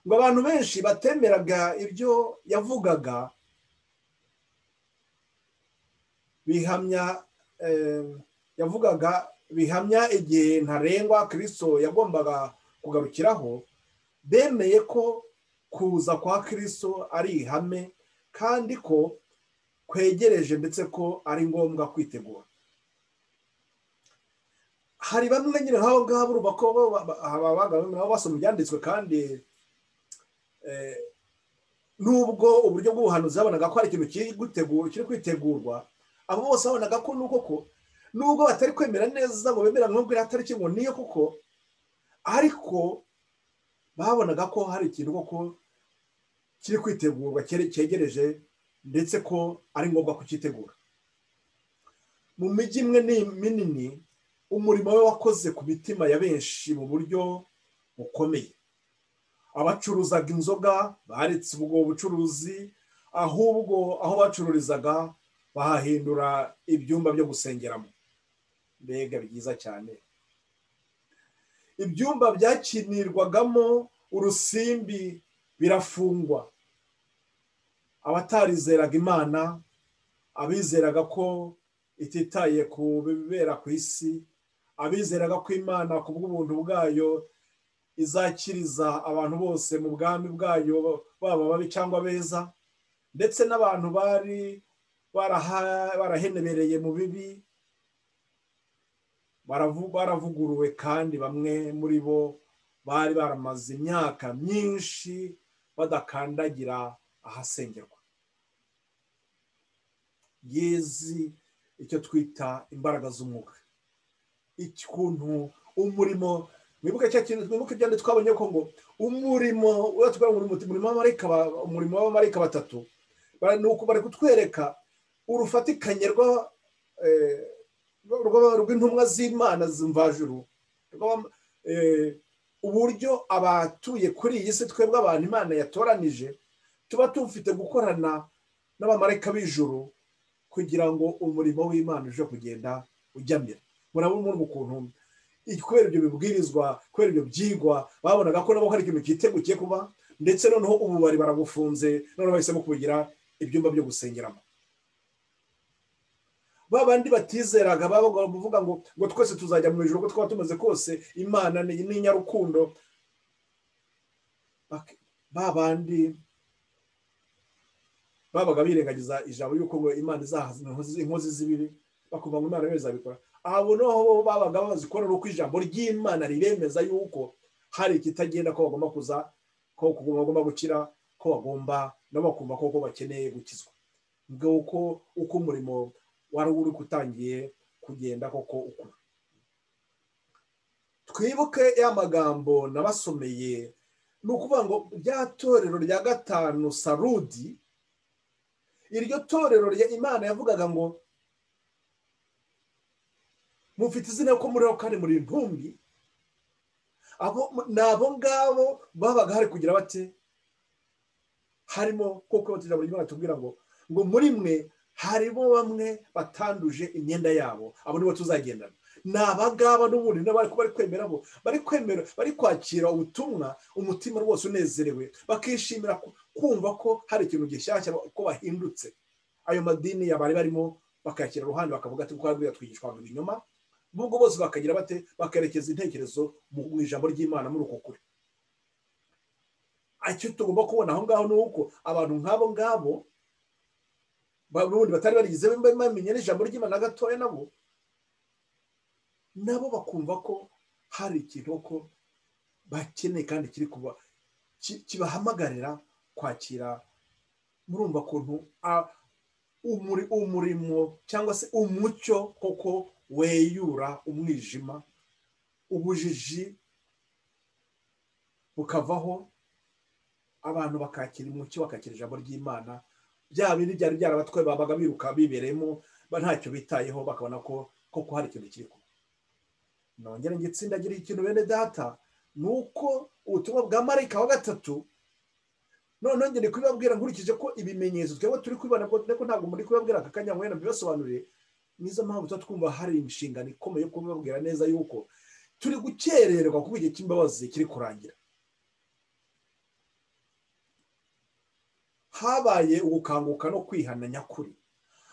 Ngo abantu benshi batemeraga ibyo yavugaga bihamya igihe ntarengwa Kristo yagombaga kugarukiraho, bemeye ko kuza kwa Kristo ari ihame kandi ko kwegereje, ndetse ko ari ngombwa kwitegura. Hari bamwe nyine nk'abo ngabo urumva ko nabo basoma ibyanditswe, kandi nubwo uburyo bw'ubuhanuzi babonaga ko hari ikintu kiri kwitegurwa, abo bose babonaga ko nubwo batari kwemera neza ngo bemera nk'ubwo atari kimwe niyo kuko, ariko babonaga ko hari ikintu koko kiri kwitegurwa cyegereje, ndetse ko ari ngombwa kukitegura. mu mijyi imwe minini umurimo we wakoze ku mitima ya benshi mu buryo bukomeye. Abacuruzaga inzoga baretse ubwo bucuruzi, ahubwo aho bacururizaga bahahindura ibyumba byo gusengeramo. Mbega byiza cyane. Ibyumba byakinirwagamo urusimbi birafungwa. Abatarizeraga Imana, abizeraga ko ititaye ku bibera ku isi, abizeraga ko Imana ku bw'ubuntu bwayo izakiriza abantu bose mu bwami bwayo, baba babi cyangwa beza, ndetse n'abantu bari barahenebereye mu bibi baravuguruwe, kandi bamwe muri bo bari baramaze imyaka myinshi badakandagira ahasengerwa. Yezi icyo twita imbaraga z'umwuka, ikuntu umurimo, mwibuke cyane twabonye ko ngo umurimo w'abamarayika batatu nuko bari kutwereka urufatikanye rw'intumwa z'Imana z'imvajuru, uburyo abatuye kuri iyi si twebwe abantu Imana yatoranije tuba tufite gukorana n'abamarayika b'ijuru kugira ngo umurimo w'Imana uje kugenda ujya mbere. Murabona ukuntu kubera ibyo bibwirizwa, kubera ibyo byigwa, babonaga ko nabo hari ikintu cyiteguye kuba, ndetse noneho ubu bari barabufunze, noneho bahisemo kugira ibyumba byo gusengeramo. Babandi batizeraga bavuga ngo twese tuzajya mu ijuru, ko twaba tumaze kose, Imana ni inyarukundo. Babandi babaga birengagiza ijambo yuko ngo Imana izahaza inkozi z'ibibi, bakumva ngo Imana izabikora. Abo noho babaga bazikora uko ijambo ry'Imana riremeza yuko hari ikitagenda, ko bagomba kuza, ko bagomba gukira, ko bagomba nabo bakumva ko bakeneye gukizwa. Uko umurimo wari uri kutangiye kugenda koko ukura. Twibuke ya magambo nabasomeye, ni ukuvuga ngo rya torero rya gatanu Sarudi, iryo torero rya Imana yavugaga ngo mufite izina ko muri kandi muri intumbi. Nabo ngabo babaga hari kugira bate, harimo koko ijambo ry'Imana tubwira ngo muri mwe harimo bamwe batanduje imyenda yabo, abo nibo tuzagendana. Ni abangaba n'ubundi bari kwemera, bari kwakira ubutumwa, umutima rwose unezerewe, bakishimira kumva ko hari ikintu gishyashya, ko bahindutse. Ayo madini yabari barimo bakakira ruhande, bakavuga ati twabwiye twigishwa mu binyoma, nubwo bose bakagira bate, bakerekeza intekerezo mu ijambo ry'Imana muri uko kuri. Icyo tugomba kubona aho ngaho ni uko abantu nk'abo ngabo babundi batari barigize bamenye n'ijambo ry'Imana gatoya, nabo bakumva ko hari ikintu ko bakeneye kandi kiri kuba kibahamagarira kwakira. Murumva kuntu umurimo cyangwa se umucyo koko weyura umwijima, ubujiji bukavaho, abantu bakakira umucyo, bakakira ijambo ry'Imana. Bya bindi byari byarabatwaye babaga biruka bibereyemo, ntacyo bitayeho, bakabona ko koko hari ikintu kiri kuba. Nongera ngitsindagira ikintu bene data, nuko ubutumwa bwa marayika wa gatatu, none ngende kubibabwira nkurikije ko ibimenyetso twebwe turi kwibana, ko ntabwo muri kubibabwira aka kanya mwena bibasobanurire. Nizo mpamvu twumva hari inshingano ikomeye yo kubibabwira neza yuko turi gukererwa kuko igihe cy'imbabazi kiri kurangira. Habaye ugukanguka no kwihana nyakuri.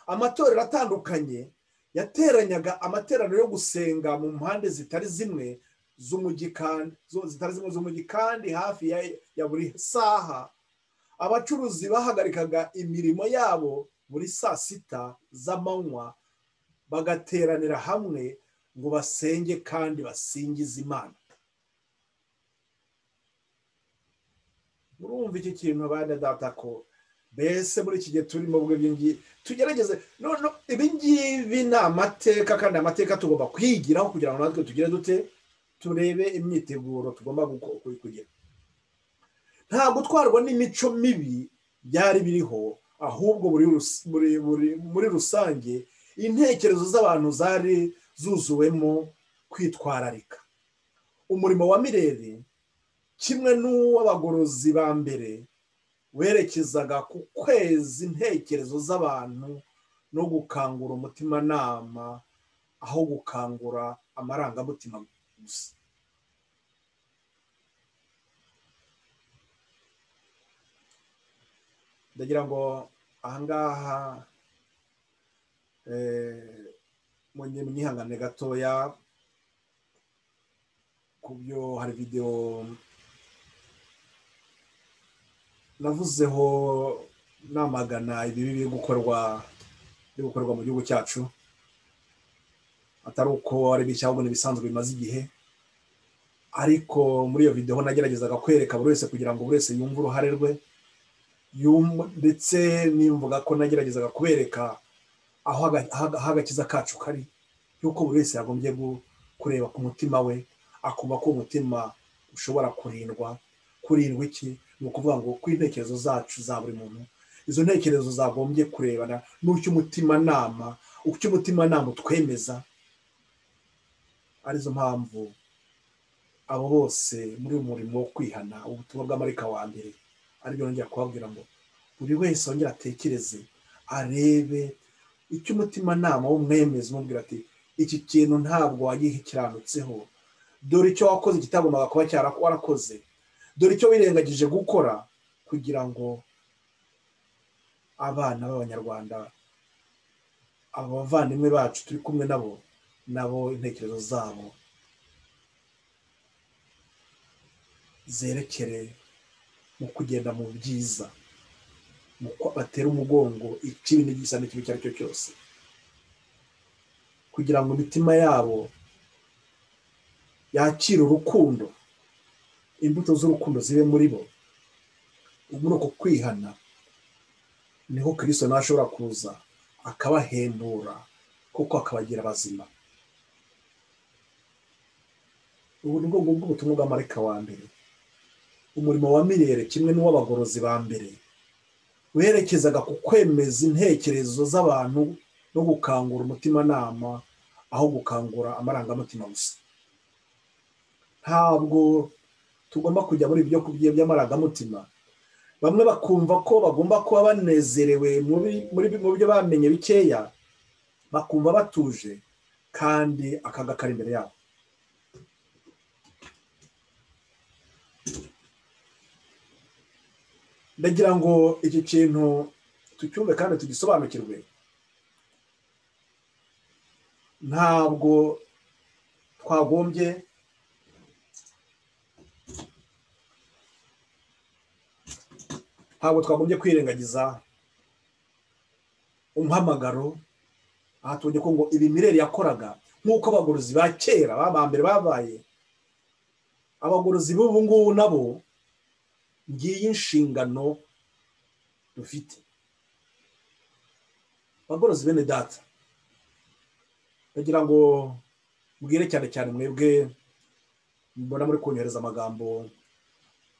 Amatorero atandukanye yateranyaga amateraniro yo gusenga mu mpande zitari zimwe z'umujyi, kandi hafi ya buri saha abacuruzi bahagarikaga imirimo yabo buri saa 6 z'amanywa, bagateranira hamwe ngo basenge kandi basingize Imana. Murumva iki kintu abana data ko bese muri iki gihe turimo bw'ibingi tugerageze none ibingibi ni amateka, kandi amateka tugomba kwigiraho kugira ngo natwe tugire dute, turebe imyiteguro tugomba kugira. Nta gutwarwa n'imico mibi byari biriho, ahubwo muri rusange intekerezo z'abantu zari zuzuwemo kwitwararika. Umurimo wa Mireri kimwe n'uw'abagorozi ba mbere werekezaga ku kweza intekerezo z'abantu no gukangura umutimanama aho gukangura amarangamutima gusa. Ndagira ngo ahangaha munyihangane gatoya ku byo hari video navuzeho namagana ibibi biri gukorwa mu gihugu cyacu, atari uko ari bishya ahubwo n'ibisanzwe bimaze igihe. Ariko muri iyo video nageragezaga kwereka buri wese kugira ngo buri wese yumve uruhare rwe, ndetse nimvuga ko nageragezaga kubereka aho agakiza kacu kari, yuko buri wese yagombye kureba ku mutima we, akumva ko umutima ushobora kurindwa iki. Ni ukuvuga ngo ku intekerezo zacu za buri muntu, izo ntekerezo zagombye kurebana n'ucyo umutimanama utwemeza. Arizo mpamvu abo bose muri uyu murimo wo kwihana, ubutumwa bw'amarayika wa mbere, aribyo nongera kubabwira ngo buri wese ongera atekereze, arebe icyo umutimanama w'umwemezi umubwira ati iki kintu ntabwo wagikiranutseho, dore icyo wakoze kitagombaga kuba warakoze, dore icyo wirengagije gukora, kugira ngo abana b'Abanyarwanda, abavandimwe bacu turi kumwe nabo intekerezo zabo zerekere mu kugenda mu byiza, mu batera umugongo ikibi n'igisa n'ikibi icyo ari cyo cyose, kugira ngo imitima yabo yakire urukundo, imbuto z'urukundo zibe muri bo. Muri uko kwihana niho Kristo nawe ashobora kuza akabahembura, kuko akabagira bazima. Ubu ni bwo butumwa bw'amarayika wa mbere. Umurimo wa Mireri kimwe n'uw'abagorozi ba mbere werekezaga ku kwemeza intekerezo z'abantu no gukangura umutimanama aho gukangura amarangamutima gusa. Ntabwo tugomba kujya muri ibyo kubye by'amarangamutima. Bamwe bakumva ko bagomba kuba banezerewe mu byo bamenye bikeya, bakumva batuje, kandi akaga kari imbere yabo. Ndagira ngo iki kintu tucyumve kandi tugisobanukirwe. Ntabwo twagombye kwirengagiza umuhamagaro. Aha tubonye ko ngo ibi Mireri yakoraga nk'uko abagorozi ba kera mbere babaye. Abagorozi b'ubu ngubu nabo ngiye inshingano dufite. Abagorozi bene data, ndagira ngo mbwire cyane mwebwe mbona muri kunyohereza amagambo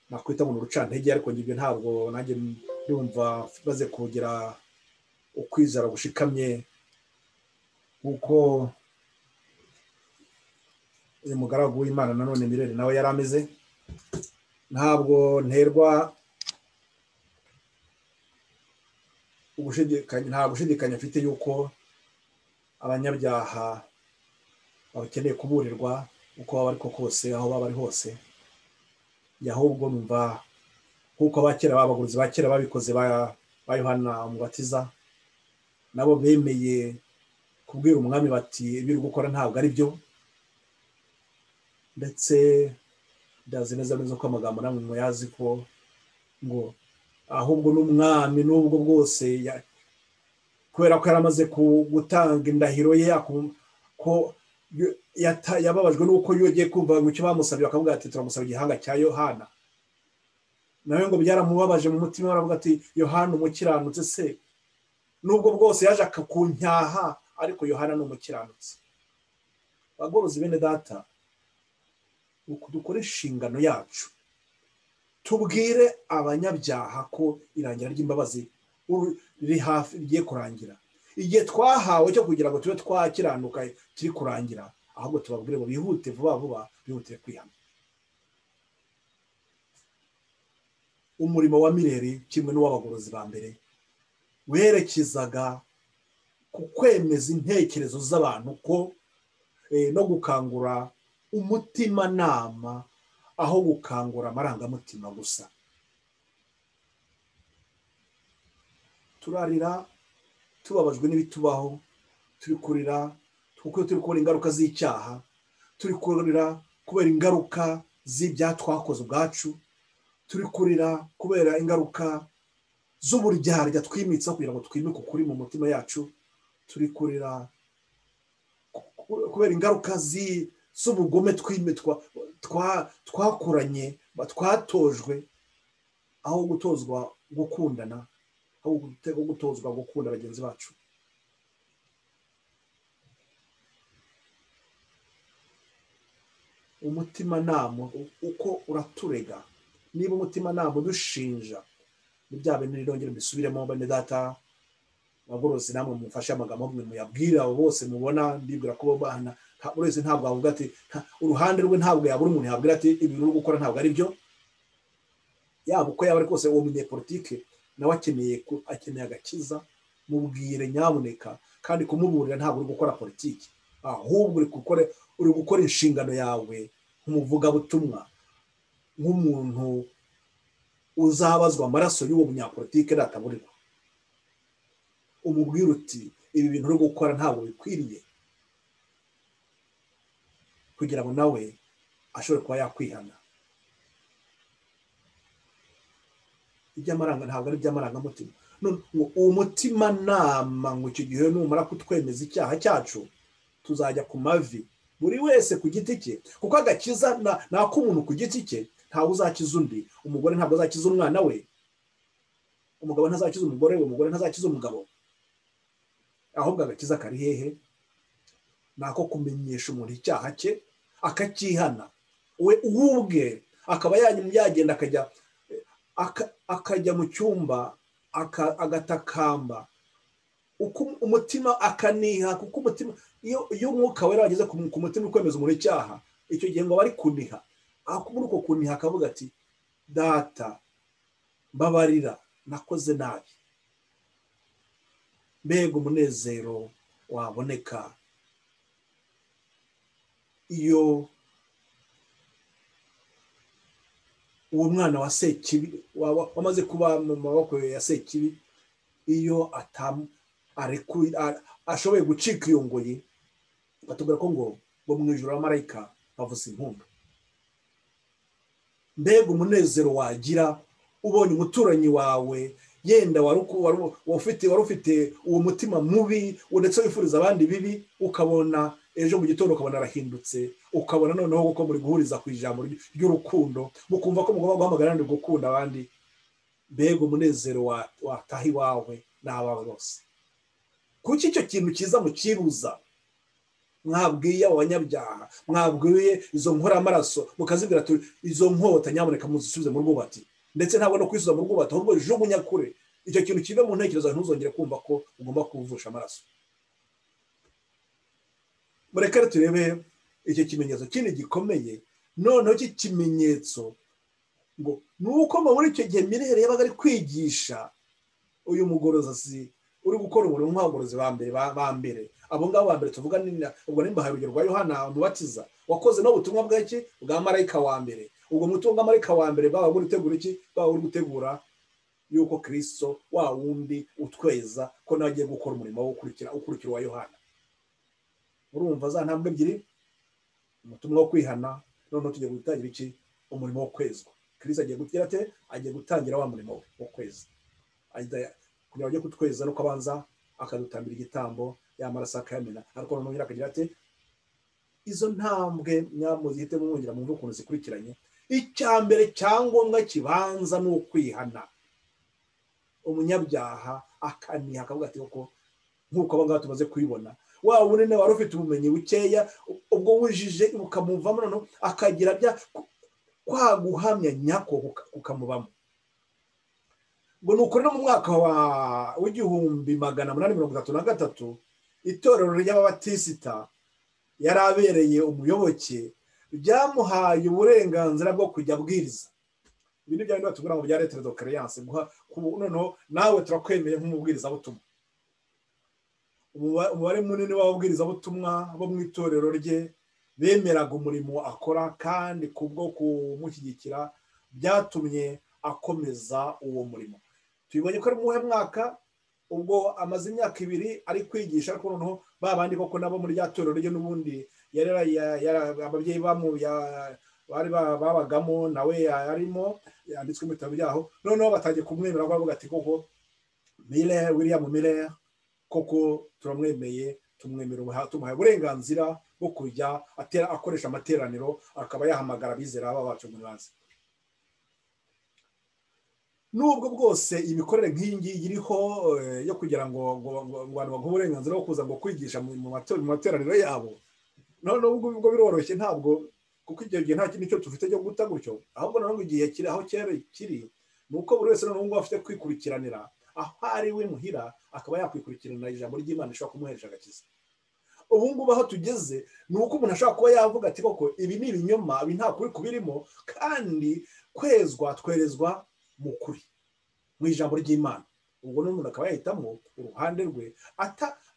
nakwita ngo urucantege, ariko ngibyo ntabwo nanjye ndumva maze kugira ukwizera gushikamye kuko uyu mugaragu w'Imana nanone Mireri nawe yari ameze. Ntabwo nterwa nta gushidikanya afite yuko abanyabyaha bakeneye kuburirwa uko baba ariko kose, aho baba ari hose. Ahubwo numva kuko abagorozi ba kera babikoze ba Yohana Umubatiza, nabo bemeye kubwira umwami bati ibiri gukora ntabwo ari byo, ndetse ndazi neza ko amagambo namwe muyazi ko ngo ahubwo n'umwami n'ubwo bwose kubera ko yaramaze gutanga indahiro ye ko yababajwe n'uko yagiye kumva ngo icyo bamusabye, bakavuga ati turamusaba igihanga cya Yohana. Nawe ngo byaramubabaje mu mutima, baravuga ati Yohana umukiranutse se, n'ubwo bwose yaje akakunyaha, ariko Yohana ni umukiranutse. Bagorozi bene data, dukore inshingano yacu, tubwire abanyabyaha ko irangira ry'imbabazi riri hafi rigiye kurangira. igihe twahawe cyo kugira ngo tube twakiranuka kiri kurangira, ahubwo tubabwire ngo bihute vuba vuba, bihutire kwihana. Umurimo wa Mireri kimwe n'uw'abagorozi ba mbere werekezaga ku kwemeza intekerezo z'abantu ko no gukangura umutimanama aho gukangura amarangamutima gusa. Turarira tubabajwe n'ibitubaho, turi kurira kuko turi kubona ingaruka z'icyaha, turi kurira kubera ingaruka z'ibya twakoze ubwacu, turi kurira kubera ingaruka z'uburyarya twimitsa kugira ngo twimike ukuri mu mutima yacu, turi kurira kubera ingaruka z'ubugome twakuranye twatojwe, aho gutozwa gukundana, aho gutozwa gukunda bagenzi bacu. Umutimanama uko uraturega, niba umutimanama udushinja, ni bya bintu nirongera mbisubiremo, bene data bagorozi, namwe mufashe amagambo mwe muyabwira abo bose mubona, ndibwira ko bana uretse ntabwo avuga ati uruhande rwe, ntabwo yabura umuntu yabwira ati ibintu uri gukora ntabwo ari byo, yaba uko yaba ari kose. Uwo munyepolitike nawe akeneye agakiza, mubwire nyamuneka, kandi kumuburira ntabwo uri gukora politiki, ahubwo uri gukora inshingano yawe nk'umuvugabutumwa, nk'umuntu uzabazwa amaraso y'uwo munyapolitike nataburirwa. Umubwira uti ibi bintu uri gukora ntabwo bikwiriye, kugira ngo nawe ashobore kuba yakwihana. Iby'amaranga ntabwo ari iby'amarangamutima. Uwo mutimanama ngo icyo gihe numara kutwemeza icyaha cyacu, tuzajya ku mavi buri wese ku giti cye, kuko agakiza n'ak'umuntu ku giti cye ntawe uzakiza undi. Umugore ntabwo azakiza umwana we, umugabo ntazakiza umugore we, umugore ntazakiza umugabo. Ahubwo agakiza kari hehe? Nako kumenyesha umuntu icyaha cye akacyihana, we ubwe akaba yagenda akajya mu cyumba agatakamba, umutima akaniha, kuko umutima iyo umwuka wera wageze ku mutima ukwemeza umuntu icyaha, icyo gihe ngo bari kuniha. Muri uko kuniha akavuga ati data mbabarira, nakoze nabi. Mbega umunezero waboneka iyo uwo mwana wa Sekibi wamaze kuba mu maboko ya Sekibi, iyo ashoboye gucika iyo ngoyi, batubwira ko ngo mu ijuru abamarayika bavuza impundu. Mbega umunezero wagira ubonye umuturanyi wawe yenda wari ufite uwo mutima mubi, ndetse wifuriza abandi bibi, ukabona ejo mu gitondo ukabona arahindutse, ukabona noneho ko muri guhuriza ku ijambo ry'urukundo, mukumva ko mugomba guhamagara kandi gukunda abandi. Mbega umunezero wataha iwawe n'abawe bose. Kuki icyo kintu kiza mu kiruza? Mwabwiye abanyabyaha, mwabwiye izo nkora amaraso, mukazibwira ati izo nkota nyamuneka muzisubize mu rwubati, ndetse ntabwo no kwisubiza mu rwubati, ahubwo jugunya kure. Icyo kintu kive mu ntekerezo, ntuzongere kumva ko ugomba kuvusha amaraso. Mureke turebe icyo kimenyetso kindi gikomeye. Noneho iki kimenyetso ngo nuko muri icyo gihe Mireri yabaga ari kwigisha uyu mugorozi uri gukora umurimo nk'abagorozi ba mbere. Abo ngabo ba mbere tuvuga ubwo nimba urugero rwa Yohana Umubatiza wakoze no butumwa bw'iki bwa marayika wa mbere. Ubwo mutunga marayika wa mbere baba uri gutegura iki? Baba uri gutegura yuko Kristo wa wundi utweza ko nagiye gukora umurimo wo ukurikira wa Yohana. Urumva za ntambwe ebyiri, umutumwa wo kwihana, noneho tugiye gutangira iki? Umurimo wo kwezwa. Kristo agiye gutira ate? Agiye gutangira wa murimo wo kweza. Kugira ajye kutweza no kabanza akadutambira igitambo, yamaraso akayamena. Ariko noneho akagira ate? Izo ntambwe nyamuzihite mwongera mu ukuntu zikurikiranye. Icya mbere cyangombwa kibanza no kwihana. Umunyabyaha akaniha akavuga ati koko nkuko abangaba tumaze kwibona, wa bunene wari ufite ubumenyi bukeya, ubwo wujije ukamuvamo, noneho akagira bya kwaguhamya nyako ukamubamo. ngo ni ukuri no mu mwaka w'igihumbi 833 itorero ry'ababatisita yari abereye umuyoboke byamuhaye uburenganzira bwo kujya abwiriza. Ibi ni bya bintu batubwira ngo bya lettre de créance, noneho nawe turakwemeye nk'umubwirizabutumwa. Umubare munini w'ababwirizabutumwa bo mu itorero rye bemeraga umurimo akora, kandi kubwo kumushyigikira byatumye akomeza uwo murimo. Tubibonye ko ari muhe mwaka, ubwo amaze imyaka 2 ari kwigisha, ariko noneho babandi koko nabo muri rya torero rye n'ubundi ababyeyi bari babagamo nawe yarimo yanditswe mu bitabo byaho, noneho batangiye kumwemera bavuga ati koko William Miller koko turamwemeye, tumuhaye uburenganzira bwo kujya akoresha amateraniro, akaba yahamagara abizera bacu muri bazi. Nubwo bwose imikorere nk'iyi ngiyi iriho yo kugira ngo abantu baguhe uburenganzira bwo kuza ngo kwigisha mu materaniro yabo, noneho ubwo biroroshye, ntabwo kuko igihe gihe nta kintu cyo tufite cyo guta gutyo, ahubwo noneho igihe kiri aho kiri ni uko buri wese noneho ngo afite kwikurikiranira aho ari we muhira, akaba yakwikurikiranira ijambo ry'Imana rishobora kumuhesha agakiza. Ubu ngubu aho tugeze ni uko umuntu ashobora kuba yavuga ati koko ibi ni ibinyoma, ibi nta kuri kubirimo, kandi twerezwa mu kuri mu ijambo ry'Imana. Ubwo n'umuntu akaba yahitamo uruhande rwe,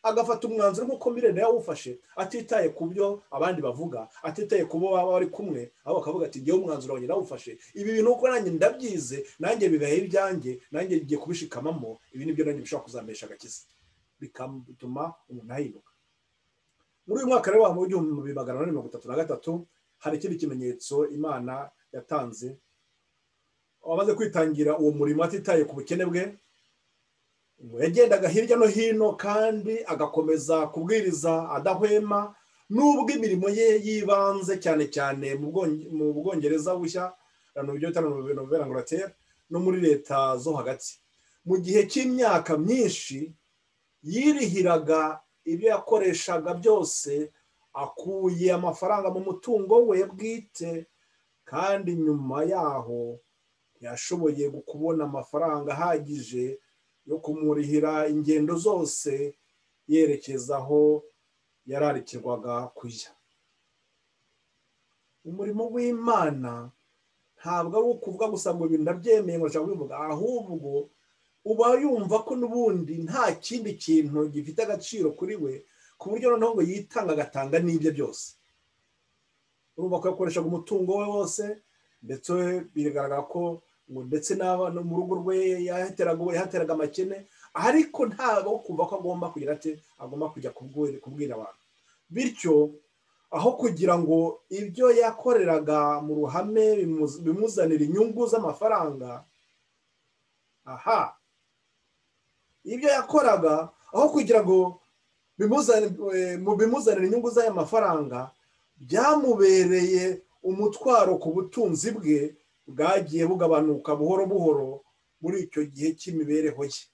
agafata umwanzuro nk'uko Mirene yawufashe, atitaye ku byo abandi bavuga, atitaye ku bo baba bari kumwe, aho bakavuga ati ngewe umwanzuro wanjye nawufashe, ibi bintu uko nanjye ndabyize, nanjye bibaye ibyanjye, nanjye ngiye kubishikamamo, ibi nibyo nanjye bishobora kuzambesha agakiza, bikamutuma umuntu ahinduka. Muri uyu mwaka rero wa 1833 hari ikindi kimenyetso Imana yatanze. Wamaze kwitangira uwo murimo atitaye ku bukene bwe, yagendaga hirya no hino kandi agakomeza kubwiriza adahwema, nubwo imirimo ye yibanze cyane cyane mu Bwongereza bushya no muri leta zo hagati. Mu gihe cy'imyaka myinshi yirihiraga ibyo yakoreshaga byose, akuye amafaranga mu mutungo we bwite, kandi nyuma yaho yashoboye kubona amafaranga ahagije yo kumurihira ingendo zose yerekeza aho yararikirwaga kujya. Umurimo w'Imana ntabwo ari ukuvuga gusa ngo ibintu ndabyemeye ngo nshaka kubivuga, ahubwo uba yumva ko n'ubundi nta kindi kintu gifite agaciro kuri we, ku buryo noneho ngo yitanga agatanga n'ibye byose. Urumva ko yakoreshaga umutungo we wose, ndetse bigaragara ko ndetse no mu rugo rwe yahateraga amakene, ariko ntabwo kumva ko agomba kugira ati agomba kujya kubwira abantu. Bityo aho kugira ngo ibyo yakoreraga mu ruhame bimuzanira inyungu z'amafaranga, ibyo yakoraga aho kugira ngo bimuzanire inyungu z'aya mafaranga, byamubereye umutwaro ku butunzi bwe bwagiye bugabanuka buhoro buhoro muri icyo gihe cy'imibereho ye.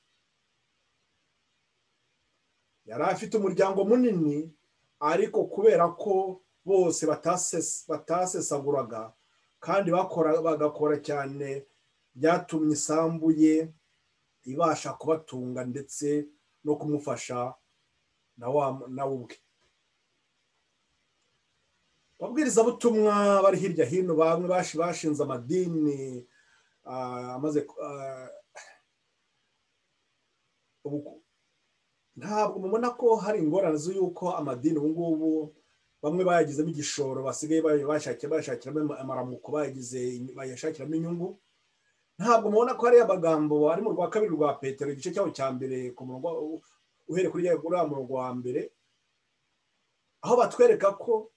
Yari afite umuryango munini, ariko kubera ko bose batasesaguraga kandi bagakora cyane, byatumye isambu ye ibasha kubatunga ndetse no kumufasha nawe ubwe. Ababwirizabutumwa bari hirya hino, bamwe bashinze amadini ntabwo mubona ko hari ingorane z'uko amadini ubu ngubu bamwe bayagizemo igishoro, basigaye bashakiramo amaramuko, bayashakiramo inyungu. Ntabwo mubona ko hari amagambo ari mu rwa 2 rwa Petero igice cyaho cya mbere ku murongo uhereye kuri uriya murongo wa mbere, aho batwereka ko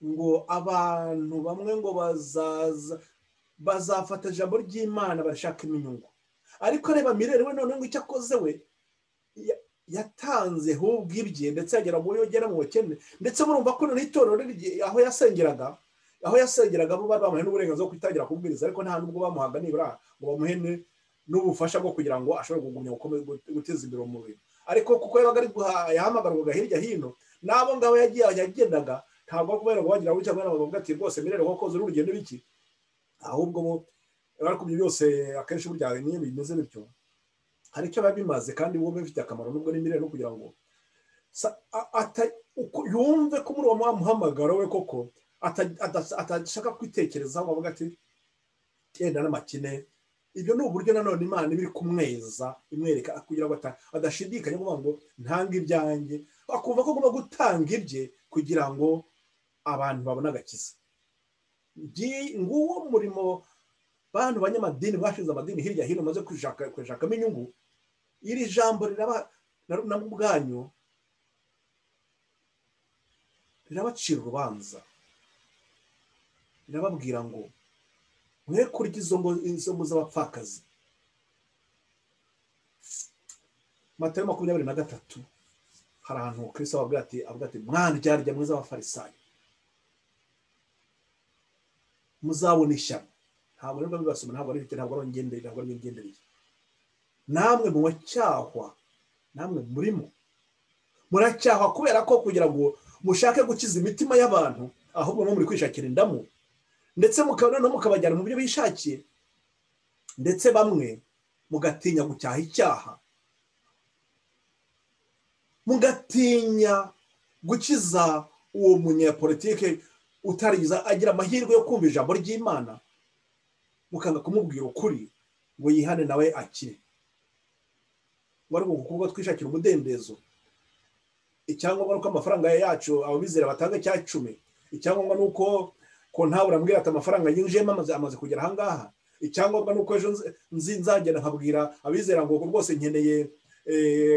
ngo abantu bamwe ngo bazafata ijambo ry'Imana bashaka inyungu. Ariko reba Mirere we noneho ngo icyo akoze we yatanze ahubwo ibye, ndetse yagera mu yogera mu bukene, ndetse murumva ko n'itorero aho yasengeraga bo bamuhe n'uburenganzira bwo kwitangira kubwiriza, ariko nta nubwo bamuhaga nibura ngo bamuhe n'ubufasha bwo kugira ngo ashobore kugumya guteza imbere umurimo. Ariko kuko yabaga ari yahamagarwaga hirya hino, n'abo ngabo yagendaga ntabwo kubera ngo bagira gutya mwana bavuga ati rwose mirere wakoze urugendo biki, ahubwo bo ariko ibyo byose akenshi burya niyo bimeze bityo hari icyo bimaze kandi wowe bifite akamaro nubwo n'imirire no kugira ngo yumve ko muri uwo muhamagaro we koko atashaka kwitekerezaho bavuga ati yenda n'amakine. Ibyo ni uburyo nanone Imana ibiri kumweza imwereka kugira ngo adashidikanya kuvuga ngo ntanga ibyanjye, akumva ko agomba gutanga ibye kugira ngo abantu babone agakiza. Nguwo murimo bantu banyamadini bashize amadini hirya hino maze kwishakamo inyungu. Iri jambo riraba na ubwanyu rirabacira urubanza, rirababwira ngo mwe kurya izo ngo z'abapfakazi. Matayo 23 hari ahantu Kristo avuga ati mwandyarya mwe z'abafarisayo muzabona ishyano. Ntabwo rero bibasoma, ntabwo ari ngendereye namwe muwacyahwa, namwe murimo muracyahwa kubera ko kugira ngo mushake gukiza imitima y'abantu ahubwo muri kwishakira indamu, ndetse mukabajyana mu byo bishakiye, ndetse bamwe mugatinya gucyaha icyaha, mugatinya gukiza uwo munyapolitike utarigiza agira amahirwe yo kumva ijambo ry'Imana, mukanga kumubwira ukuri ngo yihane nawe akire. Wari kuko twishakira umudendezo. Icyangombwa nuko amafaranga yacu ababizera batanga cya 10. Icyangombwa nuko ko ntabura mbwira ati amafaranga yinjiyemo amaze kugera aha ngaha. Icyangombwa nuko ejo nzagenda nkabwira abizera ngo rwose nkeneye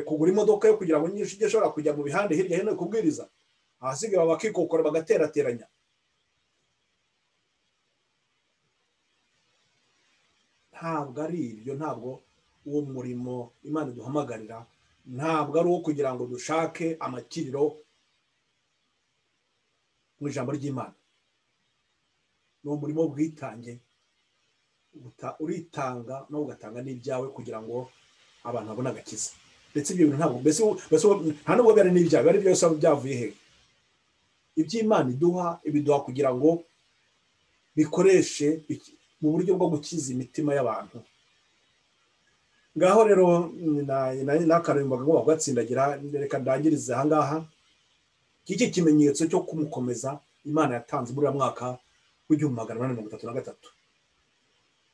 kugura imodoka yo kugira ngo nyinshi ishobora kujya mu bihande hirya hino kubwiriza. Ahasigaye bakikokora bagaterateranya. Ntabwo ari ibyo, ntabwo uwo murimo Imana duhamagarira, ntabwo ari uwo kugira ngo dushake amakiriro mu ijambo ry'Imana. Ni umurimo w'ubwitange, uritanga no ugatanga n'ibyawe kugira ngo abantu babone agakiza. Ndetse ibyo bintu ntabwo mbese nta nubwo bari n'ibyawe, bari byose byavuye he? Iby'Imana ibiduha kugira ngo bikoreshe mu buryo bwo gukiza imitima y'abantu. Ngaho rero n'akarimbaga ngo bagatsindagira, reka ndangirize aha ngaha. Iki kimenyetso cyo kumukomeza Imana yatanze muri mwaka w'1833.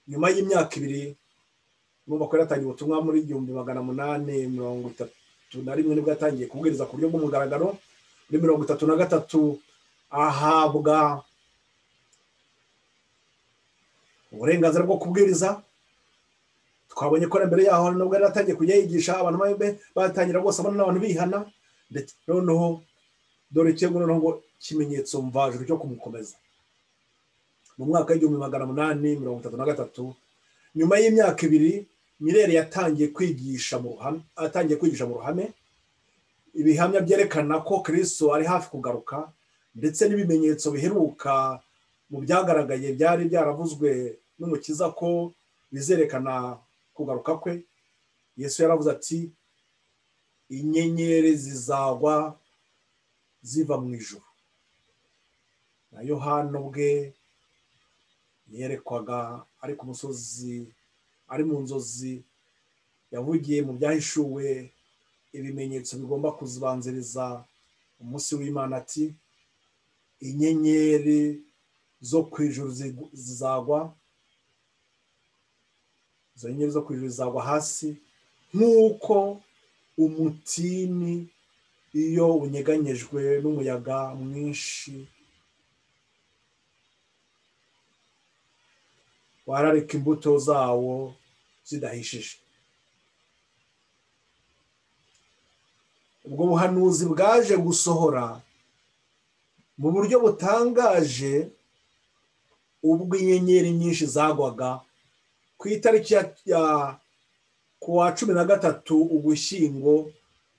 Nyuma y'imyaka 2 n'ubu ko yatangiye ubutumwa muri 1831 nibwo yatangiye kubwiriza ku buryo bw'umugaragaro. Muri 33 ahabwa uburenganzira bwo kubwiriza. Twabonye ko mbere yaho nubwo yaratangiye kujya yigisha abantu batangira rwose abana n'abantu bihana, ndetse noneho dore ngo kimenyetso mvajuru cyo kumukomeza mu mwaka w'1833. Nyuma y'imyaka 2 Mirere yatangiye kwigisha mu ruhame. Ibihamya byerekana ko Kristo ari hafi kugaruka, ndetse n'ibimenyetso biheruka mu byagaragaye byari byaravuzwe n'Umukiza ko bizerekana kugaruka kwe. Yesu yaravuze ati inyenyeri zizagwa ziva mu ijuru. Na Yohana ubwe yerekwaga ari ku musozi, ari mu nzozi, yavugiye mu byahishuwe ibimenyetso bigomba kuzibanziriza umunsi w'Imana ati inyenyeri zo ku ijuru zizagwa. Izo nyenyeri zo ku ijuru zizagwa hasi nk'uko umutini iyo unyeganyejwe n'umuyaga mwinshi wararika imbuto zawo zidahishije. Ubwo buhanuzi bwaje gusohora mu buryo butangaje ubwo inyenyeri nyinshi zagwaga ku itariki ya kuwa 13 Ugushyingo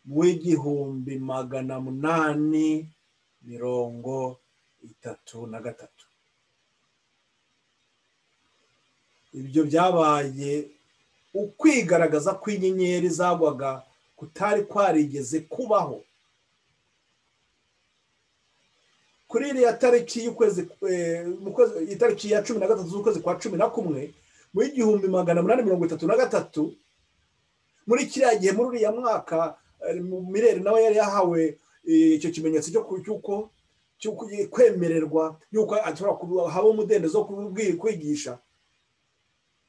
w'1833. Ibyo byabaye ukwigaragaza kw'inyenyeri zagwaga kutari kwarigeze kubaho. kuri iriya tariki y'ukwezi itariki ya 13 z'ukwezi kwa 11 mu 1833 muri kiriya gihe muri uriya mwaka Miller nawe yari yahawe icyo kimenyetso cyo kwemererwa yuko ashobora haba umudendezo wo kwigisha.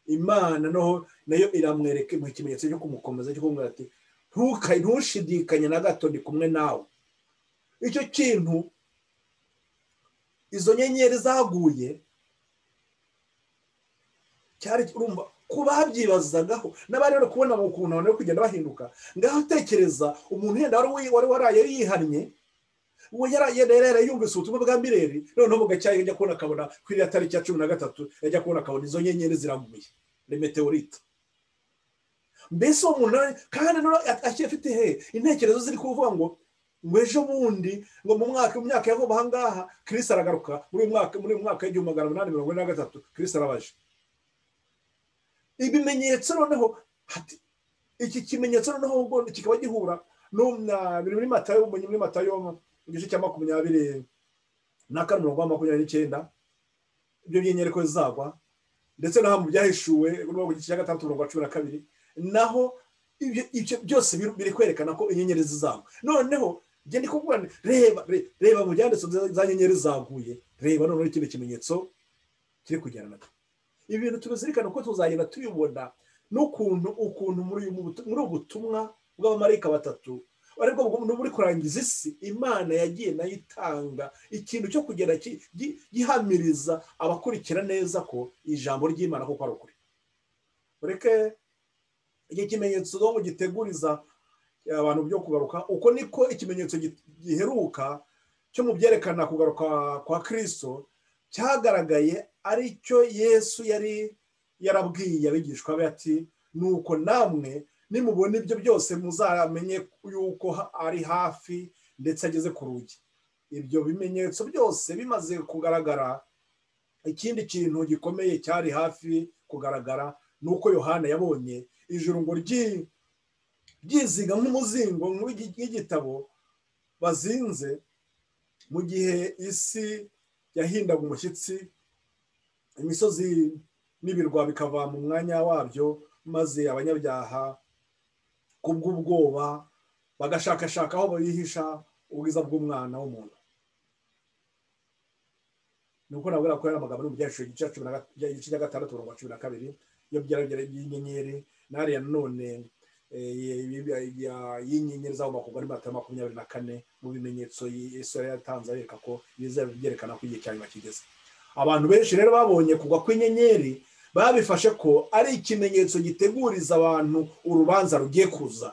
Imana nayo iramwereke mu kimenyetso cyo kumukomeza cyo kumubwira ati ntushidikanye na gato ndi kumwe nawe. Icyo kintu izo nyenyeri zaguye cyari urumva kuba babyibazagaho n'abari rero kubona mu kuntu abantu bari kugenda bahinduka. Ngaho tekereza umuntu yenda wari waraye yihannye uwo yaraye yumvise ubutumwa bwa Miller, noneho mu gacyayi ajya kubona akabona kuri ya tariki ya 13 yajya kubona akabona izo nyenyeri ziraguye, le meteorite. Mbese umuntu kandi afite intekerezo ziri kuvuga ngo ejo bundi ngo mu myaka yavuba ahangaha Kristo aragaruka muri mwaka w'1843 Kristo arabaje. Ibimenyetso noneho iki kimenyetso noneho ubwo kikaba gihura muri Matayo igice cya 20 na 29 ibyo byenyereko zizagwa, ndetse naho mu byahishuwe mu gice cya 6:12 naho ibyo byose biri kwerekana ko inyenyeri zizagwa. Noneho je ndi kuvuga reba mu byanditso za nyenyeri zaguye, reba noneho ikindi kimenyetso kiri kujyana nacyo. Ibi bintu tubizirikana ko tuzagenda tubibona ukuntu muri ubutumwa bw'abamarayika batatu ariko muri kurangiza isi Imana yagiye nayitanga ikintu cyo kugera gihamiriza abakurikira neza ko ijambo ry'Imana koko ari ukuri. Ureke iki kimenyetso ngo giteguriza abantu byo kugaruka, uko niko ikimenyetso giheruka cyo mu byerekana kugaruka kwa Kristo cyagaragaye ari cyo Yesu yari yarabwiye abigishwa be ati nuko namwe nimubona ibyo byose muzamenye yuko ari hafi ndetse ageze ku rugi. Ibyo bimenyetso byose bimaze kugaragara, ikindi kintu gikomeye cyari hafi kugaragara nuko Yohana yabonye ijuru ngo ryiziga nk'umuzingo nk'igitabo bazinze, mu gihe isi yahindaga umushyitsi, imisozi n'ibirwa bikava mu mwanya wabyo, maze abanyabyaha kubw'ubwoba bagashakashaka aho bayihisha ubwiza bw'umwana w'umuntu. Nuko nabwira ko yari amagambo mu byashije igice cya 6:12 iyo by'inyenyeri nariya none y'inyenyeri z'aho makugwa ari Matayo 24 mu bimenyetso Yesu yatanze areka ko byerekana ko igihe cyanyuma kigeze. Abantu benshi rero babonye kugwa kw'inyenyeri babifashe ko ari ikimenyetso giteguriza abantu urubanza rugiye kuza,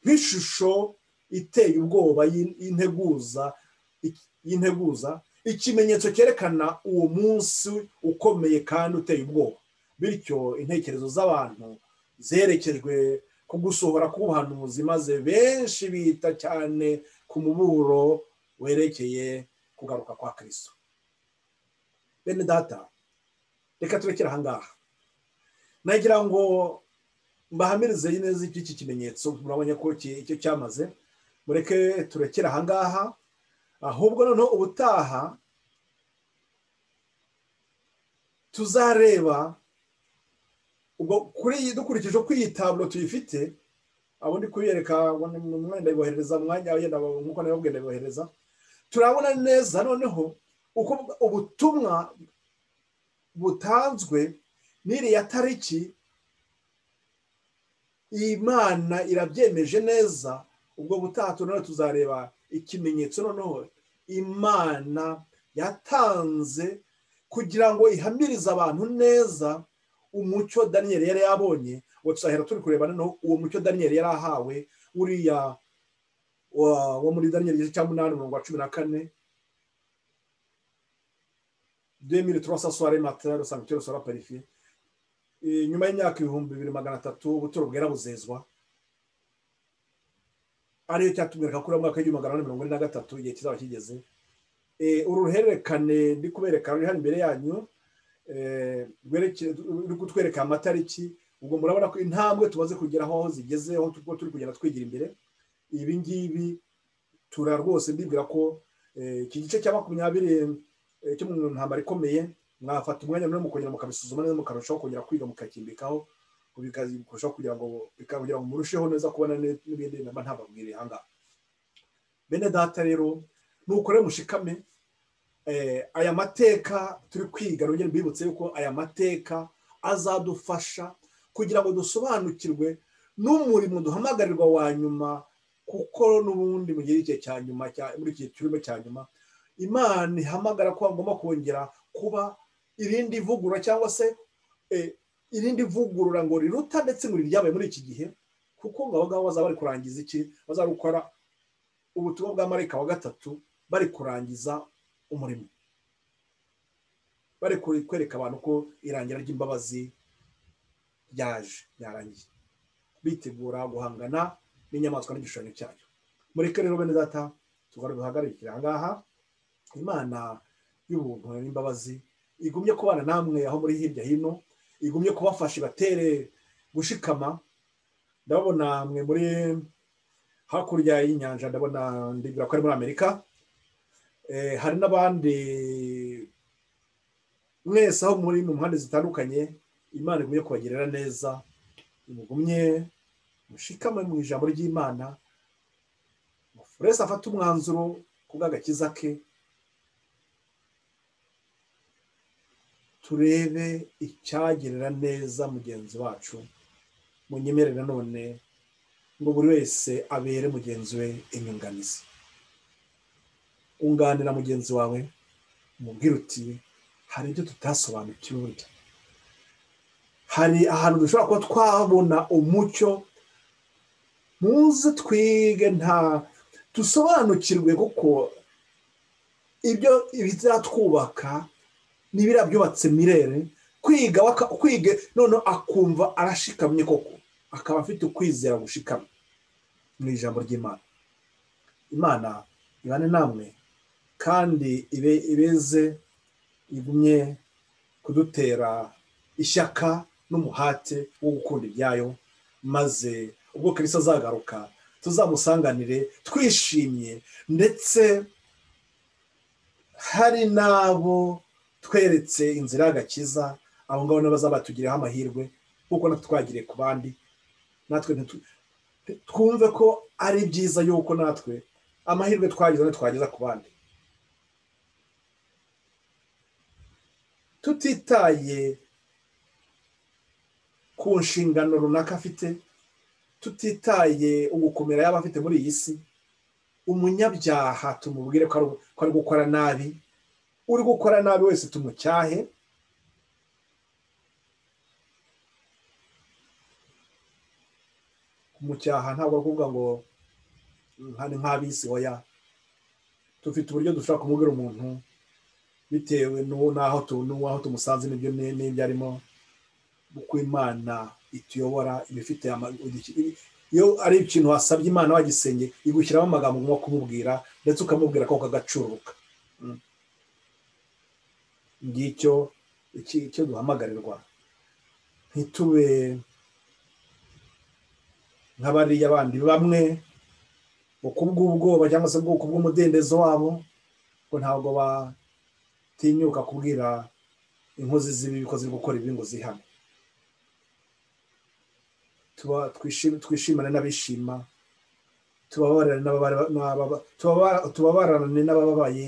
nk'ishusho iteye ubwoba y'integuza, ikimenyetso cyerekana uwo munsi ukomeye kandi uteye ubwoba. Bityo intekerezo z'abantu zerekejwe ku gusohora k'ubuhanuzi, maze benshi bita cyane ku muburo werekeye kugaruka kwa Kristo. Bene data, reka turekera ahangaha. Nagira ngo mbahamirize neza iki kimenyetso, murabonye ko icyo cyamaze. Mureke turekera ahangaha, ahubwo noneho ubutaha tuzareba ubwo dukurikije uko iyi tablo tuyifite, abo ndi kuyereka mwenda ibohereza mwanya yenda nkuko nababwenda ibohereza, turabona neza noneho uko ubutumwa butanzwe n'iriya tariki Imana irabyemeje neza. Ubwo butaha noneho tuzareba ikimenyetso noneho Imana yatanze kugira ngo ihamirize abantu neza umucyo Daniel yari yabonye. Ngo tuzahera turi kureba noneho uwo mucyo Daniel yari ahawe, uriya wo muri Daniel igice cya 8:14 2300 soirées matin le sanctuaire sera purifié. Nyuma y'imyaka 2300 ubuturo bwera buzezwa, ariyo cyatubwira ko mwaka w'1843 igihe kizaba kigeze. Uruhererekane ndi kubereka ruri hano imbere yanyu, ruri kutwereka amatariki. Ubwo murabona ko intambwe tumaze kugeraho aho zigezeho turi kugenda twigira imbere. Ibi ngibi tura rwose ndibwira ko iki gice cya 20 cyo mu ntambara ikomeye mwafata umwanya muri mukongera mukabisuzuma neza mukarushaho kongera kwiga mukakimbikaho kubikazikurushaho kugira ngo murusheho neza kubona n'ibindi namba ntababwire hanga. Bene data rero nuko rero mushikame aya mateka turi kwiga rongera mbibutse yuko aya mateka azadufasha kugira ngo dusobanukirwe n'umurimo duhamagarirwa wa nyuma, kuko n'ubundi mu gihe cya nyuma muri iki cyumba cya nyuma Imana ihamagara ko agomba kongera kuba irindi vugurura cyangwa se irindi vugurura ngo riruta ndetse ngo ryabaye muri iki gihe, kuko ngo abagabo bazaba bari kurangiza iki, bazarukora ubutumwa bwa marayika wa gatatu, bari kurangiza umurimo, bari kwereka abantu ko irangira ry'imbabazi ryarangiye, bitegura guhangana n'inyamaswa n'igishushanyo cyayo. Mureke rero bene data tugahagarikira ahangaha. Imana y'ubuntu n'imbabazi igumye kubana namwe aho muri hirya hino, igumye kubafasha batere gushikama. Ndabona mwe muri hakurya y'inyanja, ndabona ndibwira ko ari muri Amerika, hari n'abandi mwese aho muri mu mpande zitandukanye. Imana igumye kubagerera neza, imugumye mushikame mu ijambo ry'Imana, wese afata umwanzuro ku bw'agakiza ke, turebe icyagerera neza mugenzi wacu. Munyemerere none ngo buri wese abere mugenzi we inyunganizi. Unganira mugenzi wawe, umubwire uti hari ibyo tutasobanukiwe burya, hari ahantu dushobora kuba twabona umucyo, muze twige nta dusobanukirwe, kuko ibyo bizatwubaka n'ibira byubatse mirere. Kwiga none akumva arashikamye, koko akaba afite ukwizera gushikamye mu ijambo ry'Imana. Imana ibane namwe kandi ibeze igumye kudutera ishyaka n'umuhate wo gukunda ibyayo, maze ubwo Kristo azagaruka tuzamusanganire twishimye, ndetse hari nabo tweretse inzira y'agakiza, abo ngabo nabo bazabatugiraho amahirwe kuko natwe twagiriye ku bandi. Natwe twumve ko ari byiza yuko natwe amahirwe twagize twageza ku bandi, tutitaye ku nshingano runaka afite, tutitaye ugukomera yaba afite muri iyi si. Umunyabyaha tumubwire ko ari gukora nabi, uri gukora nabi wese tumucyahe, kumucyaha ntabwo kuvuga ngo nk'abisi, oya. Dufite uburyo dushobora kumubwira umuntu bitewe n'aho tumusanze n'ibyo arimo, uko Imana ituyobora. ibifite iyo ari ikintu wasabye Imana wagisenge, igushyiramo amagambo nko kumubwira, ndetse ukamubwira ko kagacururuka. Ngicyo icyo duhamagarirwa, ntitube nk'abariya bandi bamwe kubw'ubwoba cyangwa se kubw'umudendezo wabo, ko ntabwo batinyuka kubwira inkozi z'ibibi ko ziri gukora ibi ngo zihane. Twishimane n'abishima, tubabarane n'abababaye,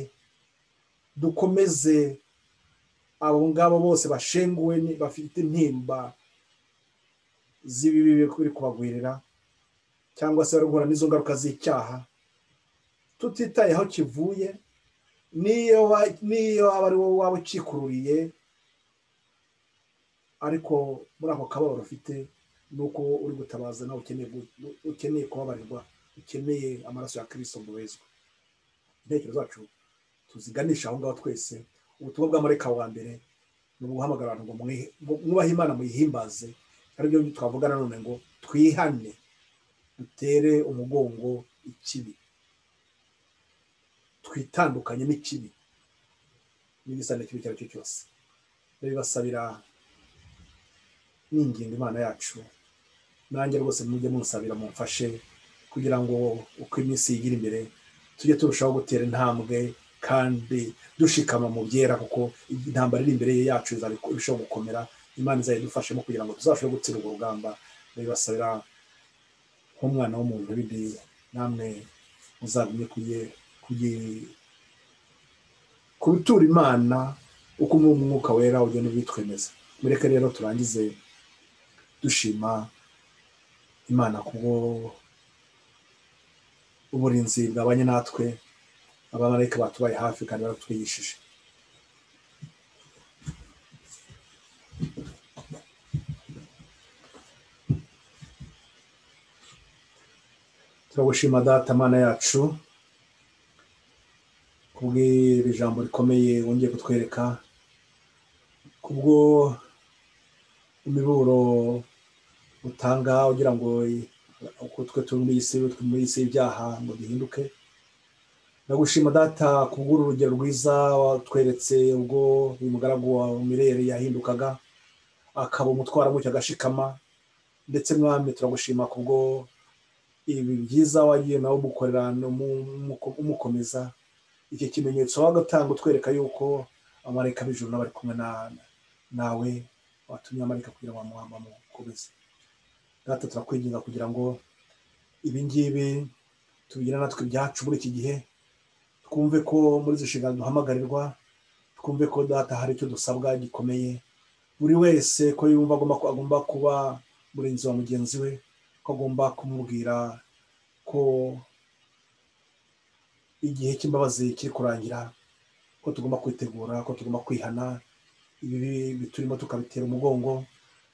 dukomeze abo ngabo bose bashenguwe bafite intimba z'ibibi biri kubagwirira, cyangwa se bari guhura n'izo ngaruka z'icyaha, tutitaye aho kivuye. Niyo aba ari wowe waba ukikururiye, ariko muri ako kababaro ufite nuko uri gutabaza nawe ukeneye kubabarirwa, ukeneye amaraso ya Kristo ngo wezwe. Intekerezo zacu tuziganisha aho ngaho twese. Ubutumwa bwa marayika wa mbere ni uguhamagara abantu ngo mwubahe Imana muyihimbaze, aribyo twavuga nanone ngo twihane, dutere umugongo ikibi, twitandukanye n'ikibi n'igisa n'ikibi icyo ari cyo cyose. Ndabibasabira n'ingingo Imana yacu, nanjye rwose mujye munsabira mumfashe kugira ngo uko iminsi yigira imbere tujye turushaho gutera intambwe kandi dushikama mu byera, kuko intambara iri imbere yacu izarushaho gukomera. Imana izayidufashemo kugira ngo tuzashobore gutsinda urwo rugamba. Ndabibasabira nk'umwana w'umuntu, ibindi namwe muzamenye kubitura Imana uko umwuka wera ugenda ubitwemeza. Mureke rero turangize dushima Imana kubwo uburinzi bwabanye natwe, abamarayika batubaye hafi kandi baratwigishije. Turagushima Data Mana yacu kubw'iri jambo rikomeye wongeye kutwereka, kubwo imiburo utanga ugira ngo uko twe turi muri isi y'ibyaha ngo duhinduke. Ndagushima Data kubw'uru rugero rwiza watweretse, ubwo uyu mugaragu wa Mirere yahindukaga akaba umutwaramucyo agashikama. Ndetse Mwami turagushima kubwo ibi byiza wagiye nawe umukorera umukomeza, iki kimenyetso wagatanga utwereka yuko abamarayika b'ijuru n'abari kumwe nawe, watumye abamarayika kugira ngo bamukomeze. Data turakwinginga kugira ngo ibi ngibi tubigira natwe ibyacu muri iki gihe, twumve ko muri izi nshingano duhamagarirwa, twumve ko Data hari icyo dusabwa gikomeye. Buri wese ko yumva agomba kuba murinzi wa mugenzi we, ko agomba kumubwira ko igihe cy'imbabazi kiri kurangira, ko tugomba kwitegura, ko tugomba kwihana ibi biturimo tukabitera umugongo,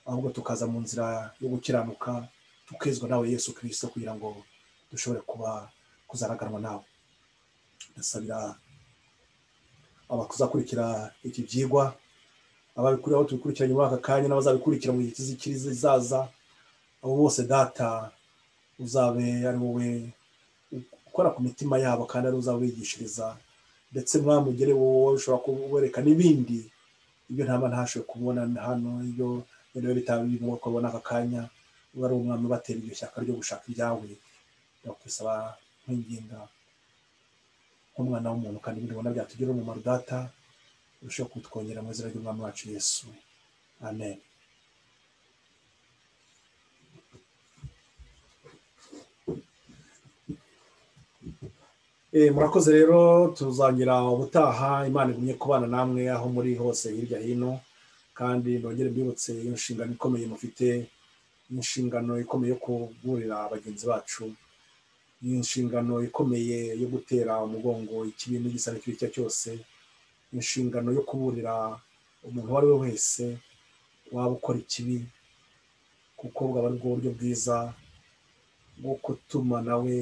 ahubwo tukaza mu nzira yo gukiranuka, tukezwa nawe Yesu Kristo, kugira ngo dushobore kuzaraganwa nawe. Ndasabira abakuzakurikira iki byigwa, ababikurira aho tubikurikiranye muri aka kanya, n'abazabikurikira mu gihe kizaza, abo bose Data uzabe ari wowe ukora ku mitima yabo, kandi ari uzabe wigishiriza. Ndetse Mwami ugere wowe ushobora kubereka n'ibindi ibyo ntaba ntashoboye kubona hano, ibyo rero bitaba birimo kubona aka kanya. Uba ari umwami batera iryo shyaka ryo gushaka ibyawe. Ndakwisaba nkwinginga nk'umwana w'umuntu, kandi ibintu byatugirira umumaro Data, urushaho kutwongera mu izina ry'umwami wacu Yesu, amen. Murakoze rero, tuzangira ubutaha. Imana igumye kubana namwe aho muri hose hirya hino, kandi ndongere mbibutse inshingano ikomeye mufite, inshingano ikomeye yo kuburira bagenzi bacu, inshingano ikomeye yo gutera umugongo ikibi n'igisa n'icyo cyose, inshingano yo kuburira umuntu uwo ari we wese waba ukora ikibi, kuko bwaba ari bwo buryo bwiza bwo gutuma nawe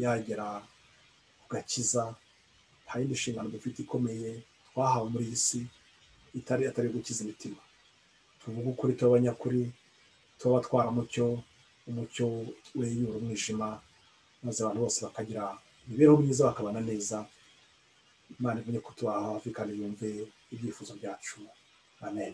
yagera gakiza. Nta yindi nshingano dufite ikomeye twahawe muri iyi si atari gukiza imitima. Tuvuga ukuri, tuba abanyakuri, tuba abatwaramucyo, umucyo wenyura umwijima, maze abantu bose bakagira imibereho myiza, bakabana neza. Imana igumye kutuba hafi kandi yumve ibyifuzo byacu, amen.